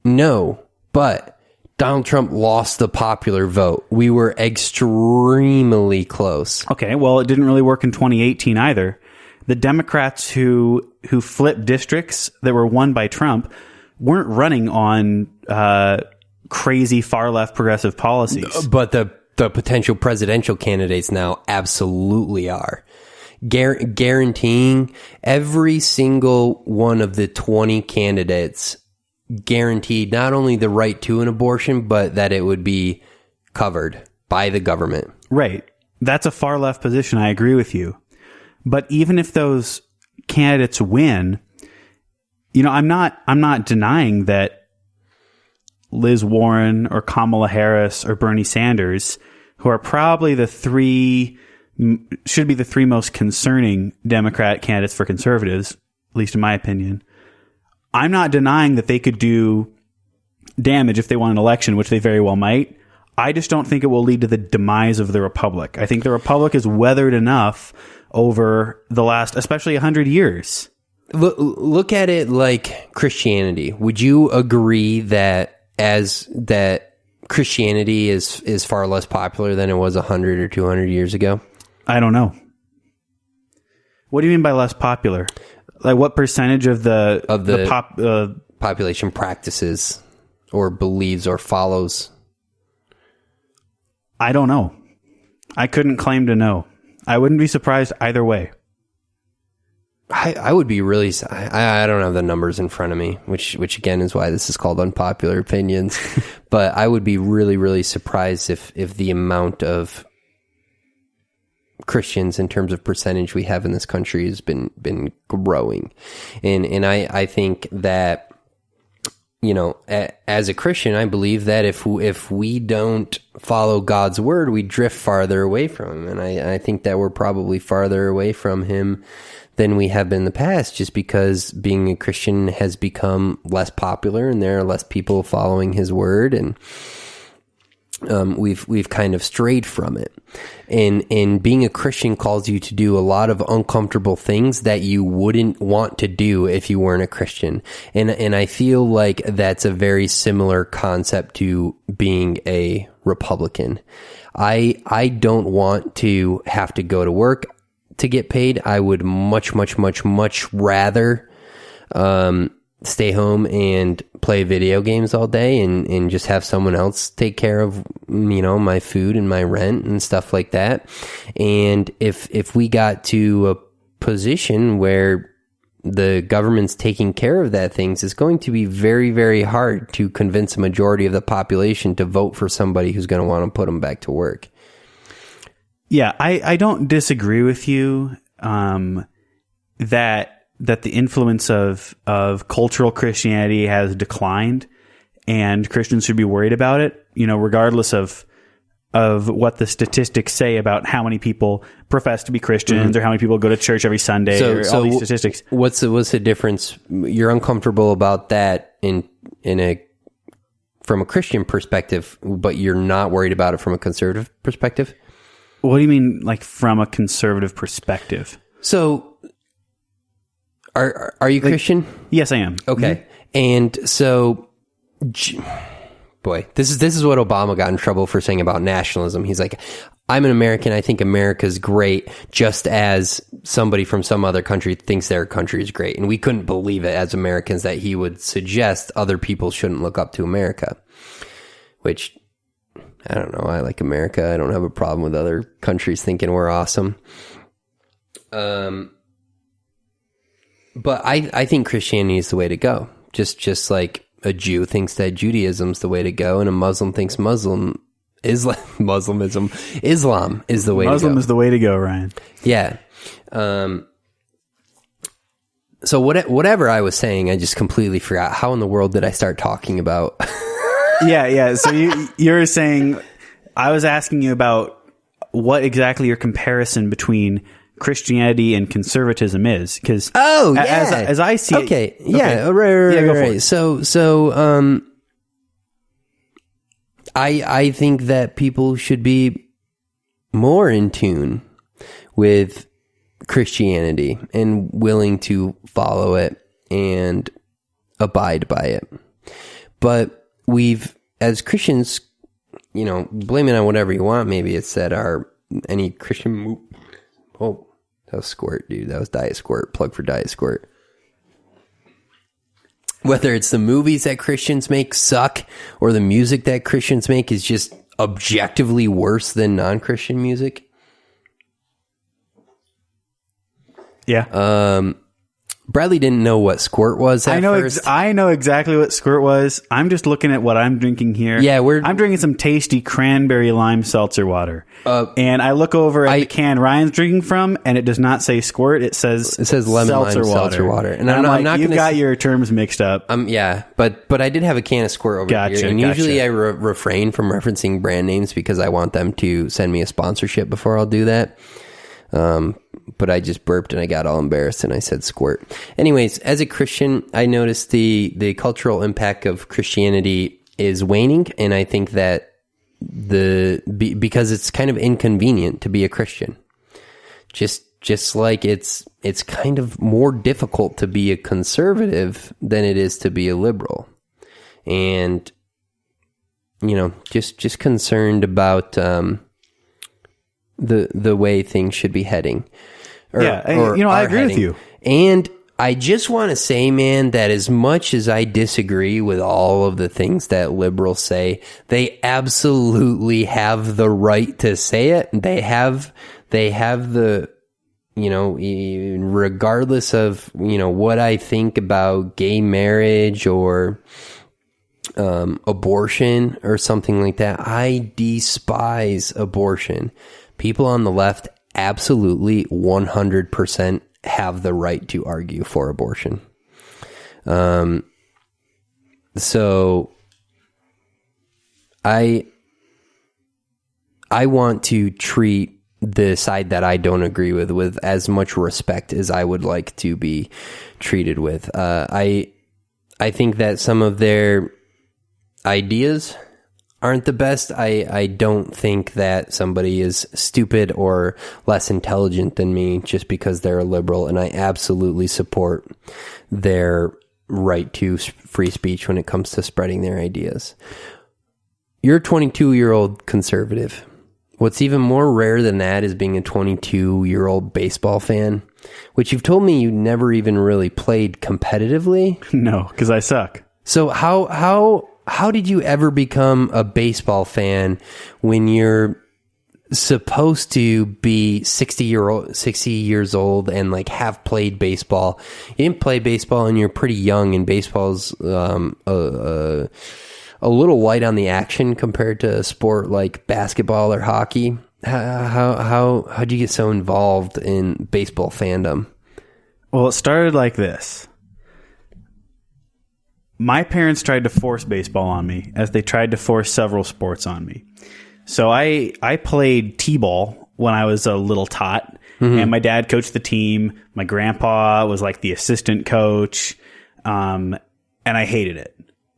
No, but Donald Trump lost the popular vote. We were extremely close. Okay, well, it didn't really work in 2018 either. The Democrats who flipped districts that were won by Trump weren't running on crazy far left progressive policies. But the potential presidential candidates now absolutely are. Guaranteeing every single one of the 20 candidates guaranteed not only the right to an abortion, but that it would be covered by the government. Right. That's a far left position. I agree with you. But even if those candidates win, I'm not denying that Liz Warren or Kamala Harris or Bernie Sanders, who are probably should be the three most concerning Democrat candidates for conservatives, at least in my opinion. I'm not denying that they could do damage if they won an election, which they very well might. I just don't think it will lead to the demise of the Republic. I think the Republic is weathered enough over the last, especially 100 years. Look at it like Christianity. Would you agree that Christianity is far less popular than it was 100 or 200 years ago? I don't know. What do you mean by less popular? Like what percentage of the population practices or believes or follows? I don't know. I couldn't claim to know. I wouldn't be surprised either way. I would be really... I don't have the numbers in front of me, which again is why this is called Unpopular Opinions. But I would be really, really surprised if the amount of Christians in terms of percentage we have in this country has been growing. And I think that, as a Christian, I believe that if we don't follow God's word, we drift farther away from him. And I think that we're probably farther away from him than we have been in the past, just because being a Christian has become less popular and there are less people following his word, and we've kind of strayed from it. And being a Christian calls you to do a lot of uncomfortable things that you wouldn't want to do if you weren't a Christian. And I feel like that's a very similar concept to being a Republican. I don't want to have to go to work to get paid. I would much rather stay home and play video games all day and just have someone else take care of, my food and my rent and stuff like that. And if we got to a position where the government's taking care of that things, it's going to be very, very hard to convince a majority of the population to vote for somebody who's going to want to put them back to work. Yeah, I don't disagree with you that the influence of cultural Christianity has declined, and Christians should be worried about it, regardless of what the statistics say about how many people profess to be Christians or how many people go to church every Sunday or all these statistics. What's the difference? You're uncomfortable about that from a Christian perspective, but you're not worried about it from a conservative perspective? What do you mean, like, from a conservative perspective? So, are you Christian? Yes, I am. Okay. Mm-hmm. And so, boy, this is what Obama got in trouble for saying about nationalism. He's like, I'm an American. I think America's great, just as somebody from some other country thinks their country is great. And we couldn't believe it as Americans that he would suggest other people shouldn't look up to America, which... I don't know. I like America. I don't have a problem with other countries thinking we're awesome. But I think Christianity is the way to go. Just like a Jew thinks that Judaism's the way to go, and a Muslim thinks Islam is the way to go. Muslim is the way to go, Ryan. Yeah. So whatever I was saying, I just completely forgot. How in the world did I start talking about... Yeah. So you're saying, I was asking you about what exactly your comparison between Christianity and conservatism is, because as I see it. Okay. Yeah. Right. So I think that people should be more in tune with Christianity and willing to follow it and abide by it. But as Christians, blame it on whatever you want. Maybe it's that any Christian oh, that was Squirt, dude. That was Diet Squirt. Plug for Diet Squirt. Whether it's the movies that Christians make suck or the music that Christians make is just objectively worse than non-Christian music. Yeah. Bradley didn't know what Squirt was at first. I know exactly what Squirt was. I'm just looking at what I'm drinking here. Yeah, I'm drinking some tasty cranberry lime seltzer water. And I look over at the can Ryan's drinking from, and it does not say Squirt. It says lemon seltzer water. And I'm not you've gonna got your terms mixed up. Yeah, but I did have a can of Squirt over here. And usually I refrain from referencing brand names because I want them to send me a sponsorship before I'll do that. But I just burped and I got all embarrassed and I said Squirt. Anyways, as a Christian, I noticed the cultural impact of Christianity is waning, and I think that because it's kind of inconvenient to be a Christian. Just like it's kind of more difficult to be a conservative than it is to be a liberal. And just concerned about the way things should be heading. I agree with you. And I just want to say, man, that as much as I disagree with all of the things that liberals say, they absolutely have the right to say it. They have the, regardless of, what I think about gay marriage or abortion or something like that. I despise abortion. People on the left absolutely 100% have the right to argue for abortion. So I want to treat the side that I don't agree with as much respect as I would like to be treated with. I think that some of their ideas aren't the best. I don't think that somebody is stupid or less intelligent than me just because they're a liberal, and I absolutely support their right to free speech when it comes to spreading their ideas. You're a 22-year-old conservative. What's even more rare than that is being a 22-year-old baseball fan, which you've told me you never even really played competitively. No, because I suck. So how did you ever become a baseball fan when you're supposed to be 60 years old and like have played baseball? You didn't play baseball and you're pretty young, and baseball's a little light on the action compared to a sport like basketball or hockey. How'd you get so involved in baseball fandom? Well, it started like this. My parents tried to force baseball on me, as they tried to force several sports on me. So I played t-ball when I was a little tot, and my dad coached the team. My grandpa was like the assistant coach, and I hated it.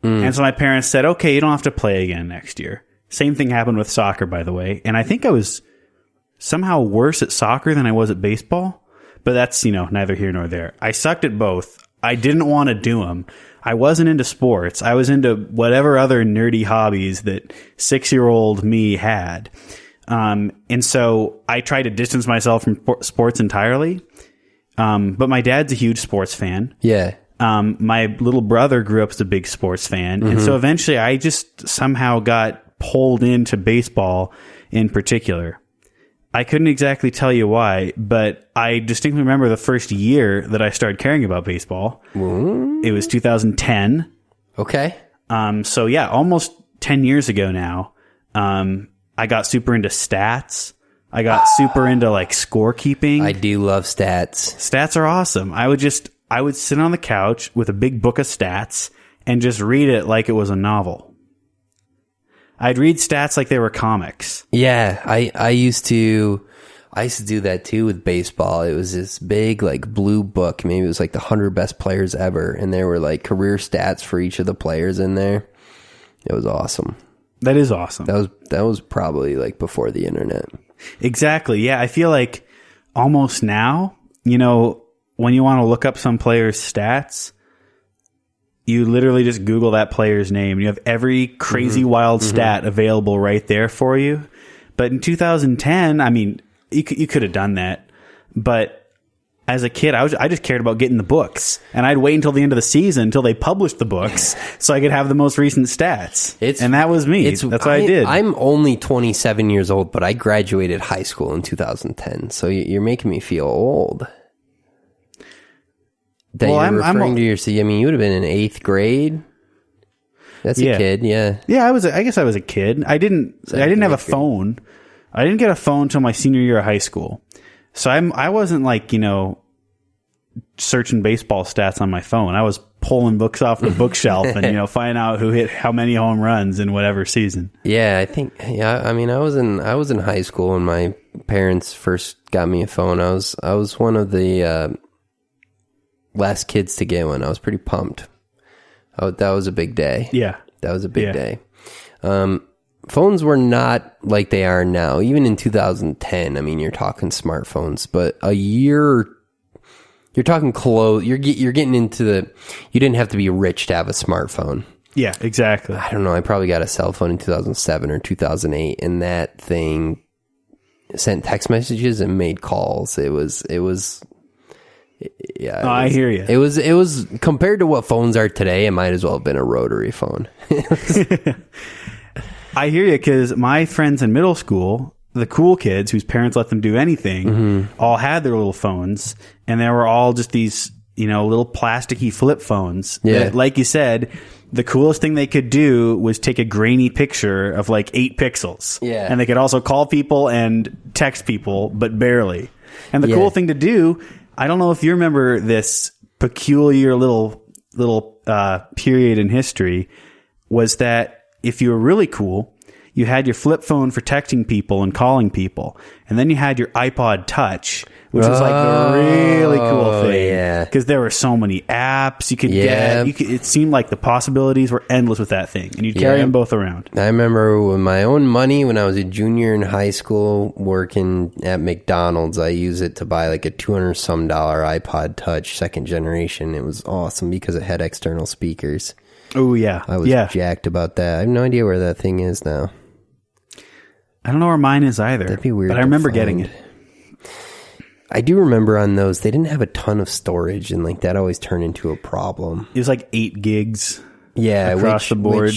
And so my parents said, okay, you don't have to play again next year. Same thing happened with soccer, by the way. And I think I was somehow worse at soccer than I was at baseball, but that's, neither here nor there. I sucked at both. I didn't want to do them. I wasn't into sports. I was into whatever other nerdy hobbies that 6-year-old me had. And so I tried to distance myself from sports entirely. But my dad's a huge sports fan. Yeah. My little brother grew up as a big sports fan. And so eventually I just somehow got pulled into baseball in particular. I couldn't exactly tell you why, but I distinctly remember the first year that I started caring about baseball. It was 2010. Okay. So yeah, almost 10 years ago now. I got super into stats. I got super into like scorekeeping. I do love stats. Stats are awesome. I would sit on the couch with a big book of stats and just read it like it was a novel. I'd read stats like they were comics. Yeah, I used to do that too with baseball. It was this big like blue book. Maybe it was like the 100 best players ever, and there were like career stats for each of the players in there. It was awesome. That is awesome. That was probably like before the internet. Exactly. Yeah, I feel like almost now, you know, when you want to look up some player's stats, you literally just Google that player's name. You have every crazy wild stat available right there for you. But in 2010, I mean, you could have done that. But as a kid, I just cared about getting the books. And I'd wait until the end of the season until they published the books so I could have the most recent stats. And that was me. That's what I did. I'm only 27 years old, but I graduated high school in 2010. So you're making me feel old. That you're referring to your... I mean, you would have been in 8th grade. That's a kid, yeah. Yeah, I guess I was a kid. I didn't have a phone. I didn't get a phone until my senior year of high school. So I wasn't like, you know, searching baseball stats on my phone. I was pulling books off the bookshelf and, you know, finding out who hit how many home runs in whatever season. Yeah, I mean, I was in high school when my parents first got me a phone. I was one of the last kids to get one. I was pretty pumped. That was a big day. Yeah. That was a big day. Phones were not like they are now. Even in 2010, I mean, you're talking smartphones, but you're talking close. You're getting into you didn't have to be rich to have a smartphone. Yeah, exactly. I don't know. I probably got a cell phone in 2007 or 2008, and that thing sent text messages and made calls. It was. Yeah, I hear you. It was compared to what phones are today. It might as well have been a rotary phone. I hear you, because my friends in middle school, the cool kids whose parents let them do anything, all had their little phones, and they were all just these, you know, little plasticky flip phones. Yeah. That, like you said, the coolest thing they could do was take a grainy picture of like 8 pixels. Yeah. And they could also call people and text people, but barely. And the cool thing to do, I don't know if you remember this peculiar little period in history, was that if you were really cool, you had your flip phone for texting people and calling people. And then you had your iPod Touch, which was like the really cool thing. Yeah. Because there were so many apps you could get. It seemed like the possibilities were endless with that thing. And you'd carry them both around. I remember with my own money when I was a junior in high school working at McDonald's, I used it to buy like a $200-some iPod Touch 2nd generation. It was awesome because it had external speakers. Oh, yeah. I was jacked about that. I have no idea where that thing is now. I don't know where mine is either. That'd be weird. But I remember getting it. I do remember on those, they didn't have a ton of storage, and like that always turned into a problem. It was like 8 gigs. Yeah, across the board.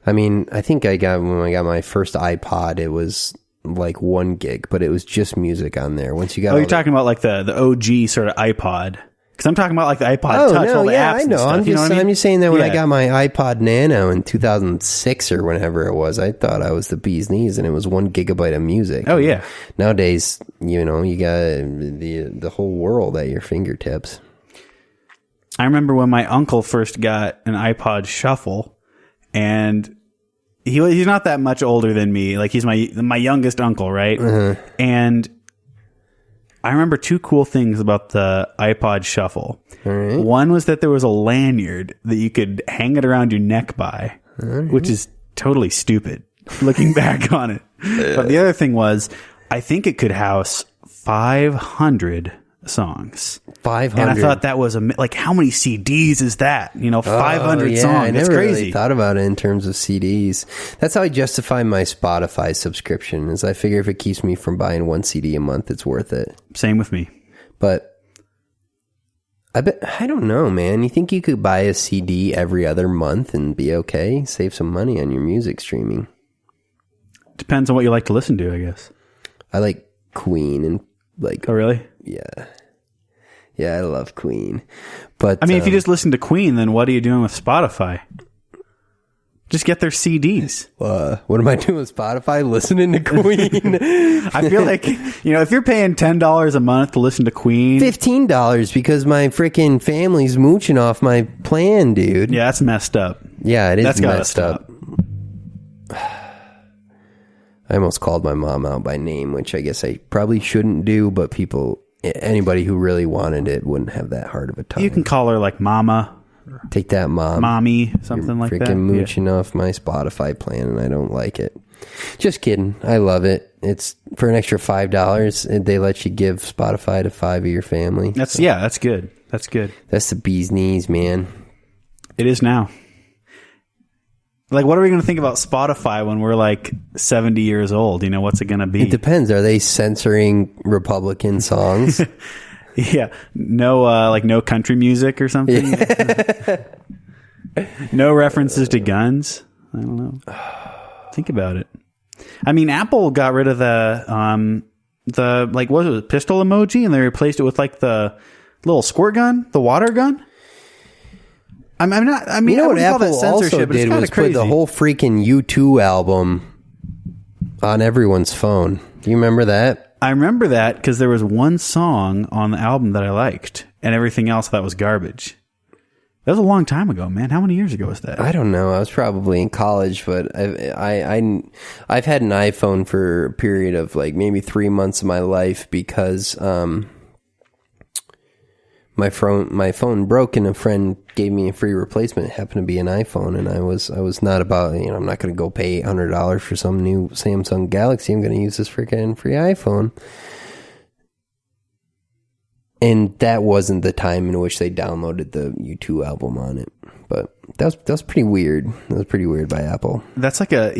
I mean, I think when I got my first iPod, it was like 1 gig, but it was just music on there. Once you got, you're talking about like the OG sort of iPod. Because I'm talking about like the iPod Touch, all the apps. I know. And stuff, I'm just saying that when I got my iPod Nano in 2006 or whenever it was, I thought I was the bee's knees, and it was 1 gigabyte of music. Oh yeah. Nowadays, you know, you got the whole world at your fingertips. I remember when my uncle first got an iPod Shuffle, and he's not that much older than me. Like he's my youngest uncle, right? And I remember 2 cool things about the iPod Shuffle. Right. One was that there was a lanyard that you could hang it around your neck by, which is totally stupid looking back on it. But the other thing was, I think it could house 500 songs. 500. And I thought that was like, how many CDs is that? You know, 500 songs. I That's never crazy. really thought about it in terms of CDs. That's how I justify my Spotify subscription, is I figure if it keeps me from buying 1 CD a month, it's worth it. Same with me. But I don't know, man. You think you could buy a CD every other month and be okay? Save some money on your music streaming. Depends on what you like to listen to, I guess. I like Queen and like... Oh, really? Yeah. Yeah, I love Queen. But I mean, if you just listen to Queen, then what are you doing with Spotify? Just get their CDs. What am I doing with Spotify? Listening to Queen? I feel like, you know, if you're paying $10 a month to listen to Queen... $15 because my freaking family's mooching off my plan, dude. Yeah, that's messed up. Yeah, it is That's gotta messed up. I almost called my mom out by name, which I guess I probably shouldn't do, but anybody who really wanted it wouldn't have that hard of a time. You can call her like Mama. Take that, Mom. Mommy, something like that. Freaking mooching off my Spotify plan, and I don't like it. Just kidding. I love it. It's for an extra $5, and they let you give Spotify to 5 of your family. That's good. That's good. That's the bee's knees, man. It is now. Like, what are we going to think about Spotify when we're like 70 years old? You know, what's it going to be? It depends. Are they censoring Republican songs? Yeah. No, no country music or something. Yeah. No references to guns. I don't know. Think about it. I mean, Apple got rid of the what was it, pistol emoji, and they replaced it with like the little squirt gun, the water gun. I'm not. I mean, you know what Apple also did was put the whole freaking U2 album on everyone's phone. Do you remember that? I remember that because there was one song on the album that I liked, and everything else that was garbage. That was a long time ago, man. How many years ago was that? I don't know. I was probably in college, but I've had an iPhone for a period of like maybe 3 months of my life because my phone broke and a friend gave me a free replacement. It happened to be an iPhone, and I was not about, I'm not going to go pay $800 for some new Samsung Galaxy. I'm going to use this freaking free iPhone. And that wasn't the time in which they downloaded the U2 album on it. But that was pretty weird. That was pretty weird by Apple. That's like a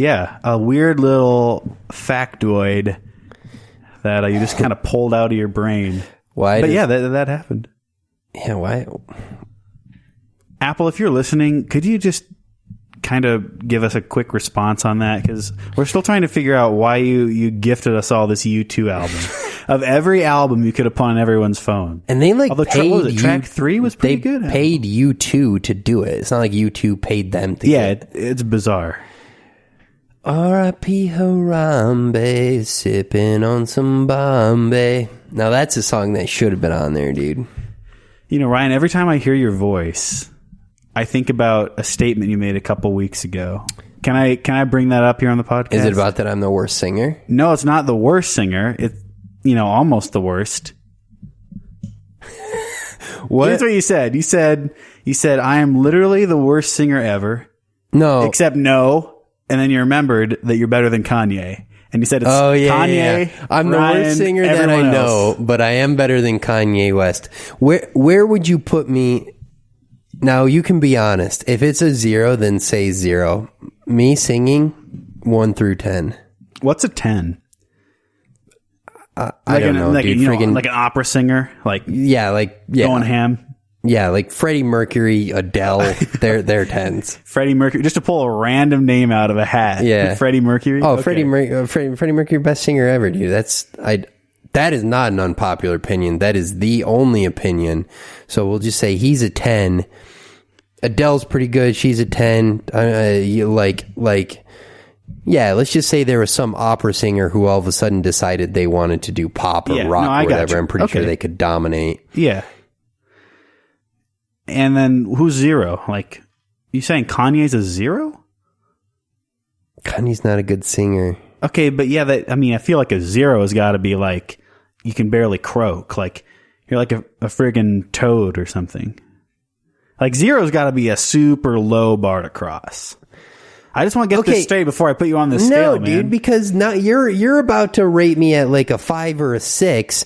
weird little factoid that you just kind of pulled out of your brain. Why? But that happened. Yeah, why? Apple, if you're listening, could you just kind of give us a quick response on that? Because we're still trying to figure out why you gifted us all this U2 album. Of every album you could have put on everyone's phone. And they paid track 3 was pretty good. They paid U2 to do it. It's not like U2 paid them to it's bizarre. R.I.P. Harambe, sipping on some Bombay. Now that's a song that should have been on there, dude. You know, Ryan, every time I hear your voice, I think about a statement you made a couple weeks ago. Can I bring that up here on the podcast? Is it about that I'm the worst singer? No, it's not the worst singer. It's, almost the worst. What? Here's what you said. You said, I am literally the worst singer ever. No. Except no. And then you remembered that you're better than Kanye. And you said it's Kanye. Yeah. I'm Ryan, the worst singer that I know, but I am better than Kanye West. Where would you put me? Now, you can be honest. If it's a 0, then say 0. Me singing, 1 through 10. What's a 10? I don't know, dude. Like an opera singer? Going ham? Yeah, like Freddie Mercury, Adele, they're 10s. Freddie Mercury, just to pull a random name out of a hat. Yeah. Freddie Mercury? Oh, okay. Freddie Mercury, best singer ever, dude. That is not an unpopular opinion. That is the only opinion. So we'll just say he's a 10. Adele's pretty good. She's a 10. Yeah, let's just say there was some opera singer who all of a sudden decided they wanted to do pop or rock or whatever. I'm pretty sure they could dominate. Yeah. And then who's 0? Like, you saying Kanye's a 0? Kanye's not a good singer. Okay, but I feel like a 0 has got to be like, you can barely croak. Like, you're like a friggin' toad or something. Like, 0's got to be a super low bar to cross. I just want to get this straight before I put you on this scale, man. No, dude, because now you're about to rate me at like a 5 or a 6,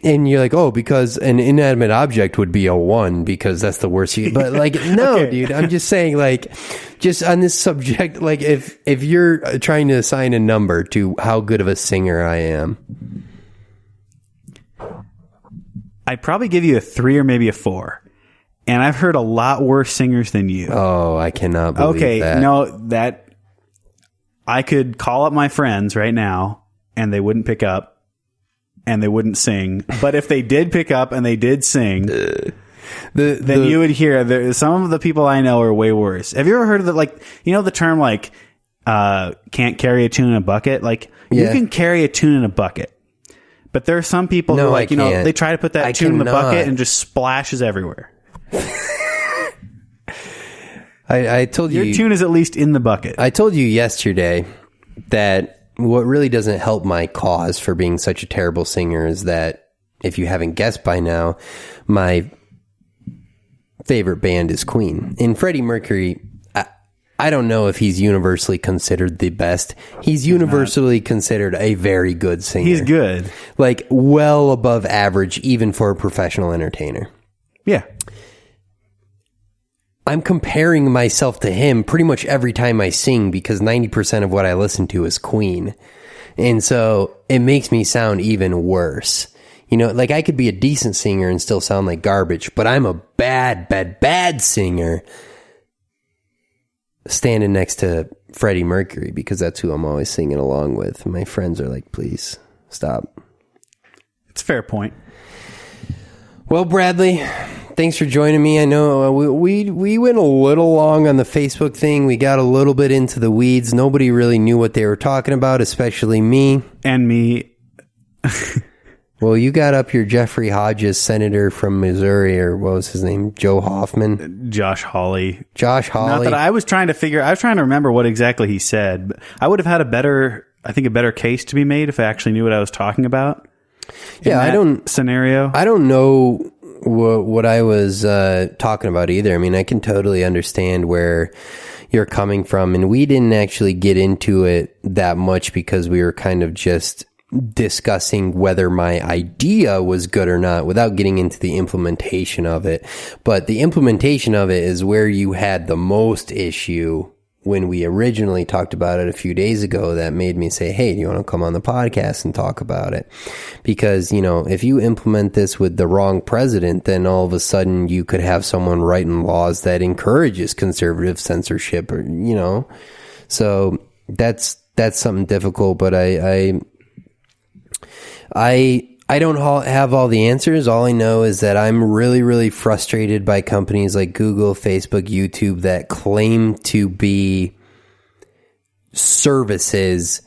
and you're like, oh, because an inanimate object would be a 1 because that's the worst. But like, no, dude, I'm just saying, like, just on this subject, like, if you're trying to assign a number to how good of a singer I am, I'd probably give you a 3 or maybe a 4. And I've heard a lot worse singers than you. Oh, I cannot believe that. No, that I could call up my friends right now and they wouldn't pick up and they wouldn't sing. But if they did pick up and they did sing, then you would hear some of the people I know are way worse. Have you ever heard of the term like, can't carry a tune in a bucket? Like, you can carry a tune in a bucket. But there are some people who they try to put that tune in the bucket and just splashes everywhere. I told you your tune is at least in the bucket. I told you yesterday that what really doesn't help my cause for being such a terrible singer is that, if you haven't guessed by now, my favorite band is Queen. And Freddie Mercury, I don't know if he's universally considered the best. He's universally considered a very good singer. He's good. Like, well above average, even for a professional entertainer. Yeah. I'm comparing myself to him pretty much every time I sing because 90% of what I listen to is Queen. And so it makes me sound even worse. You know, like I could be a decent singer and still sound like garbage, but I'm a bad singer standing next to Freddie Mercury because that's who I'm always singing along with. My friends are like, please stop. It's a fair point. Well, Bradley, thanks for joining me. I know we went a little long on the Facebook thing. We got a little bit into the weeds. Nobody really knew what they were talking about, especially me. And me. Well, you got up your Jeffrey Hodges, senator from Missouri, or what was his name? Joe Hoffman? Josh Hawley. Josh Hawley. Not that I was trying to remember what exactly he said. But I would have had a better case to be made if I actually knew what I was talking about. Yeah, I don't scenario. I don't know what I was talking about either. I mean, I can totally understand where you're coming from, and we didn't actually get into it that much because we were kind of just discussing whether my idea was good or not without getting into the implementation of it. But the implementation of it is where you had the most issue when we originally talked about it a few days ago. That made me say, hey, do you want to come on the podcast and talk about it? Because, you know, if you implement this with the wrong president, then all of a sudden you could have someone writing laws that encourages conservative censorship, or, you know, so that's something difficult. But I don't have all the answers. All I know is that I'm really, really frustrated by companies like Google, Facebook, YouTube that claim to be services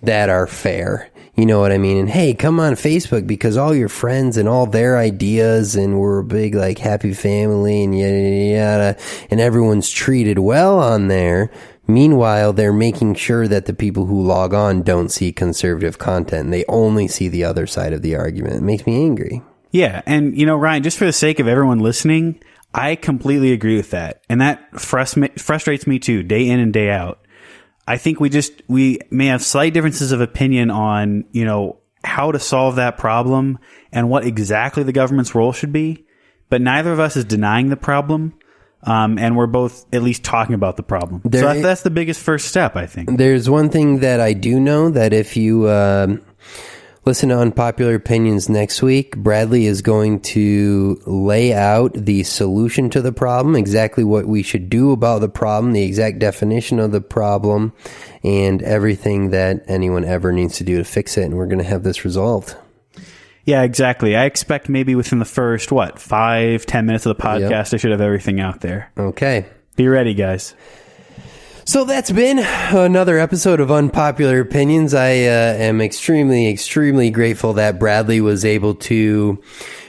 that are fair. You know what I mean? And hey, come on Facebook because all your friends and all their ideas, and we're a big like happy family and yada, yada, yada, and everyone's treated well on there. Meanwhile, they're making sure that the people who log on don't see conservative content. They only see the other side of the argument. It makes me angry. Yeah. And, you know, Ryan, just for the sake of everyone listening, I completely agree with that. And that frustrates me too, day in and day out. I think we may have slight differences of opinion on, you know, how to solve that problem and what exactly the government's role should be. But neither of us is denying the problem. And we're both at least talking about the problem. So that's the biggest first step, I think. There's one thing that I do know, that if you listen to Unpopular Opinions next week, Bradley is going to lay out the solution to the problem, exactly what we should do about the problem, the exact definition of the problem, and everything that anyone ever needs to do to fix it. And we're going to have this resolved. Yeah, exactly. I expect maybe within the first, 5-10 minutes of the podcast, Yep. I should have everything out there. Okay. Be ready, guys. So that's been another episode of Unpopular Opinions. I am extremely, extremely grateful that Bradley was able to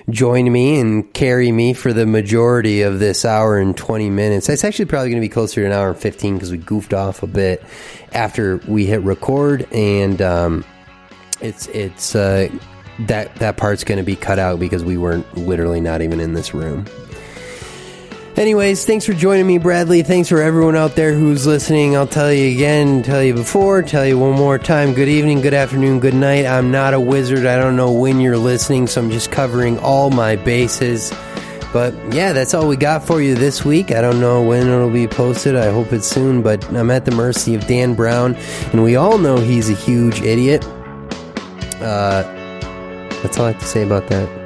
join me and carry me for the majority of this hour and 20 minutes. It's actually probably going to be closer to an hour and 15 because we goofed off a bit after we hit record, and it's that part's going to be cut out because we weren't literally not even in this room. Anyways, thanks for joining me, Bradley. Thanks for everyone out there who's listening. I'll tell you again, tell you before, tell you one more time. Good evening, good afternoon, good night. I'm not a wizard. I don't know when you're listening, so I'm just covering all my bases. But yeah, that's all we got for you this week. I don't know when it'll be posted. I hope it's soon, but I'm at the mercy of Dan Brown, and we all know he's a huge idiot. That's all I have to say about that.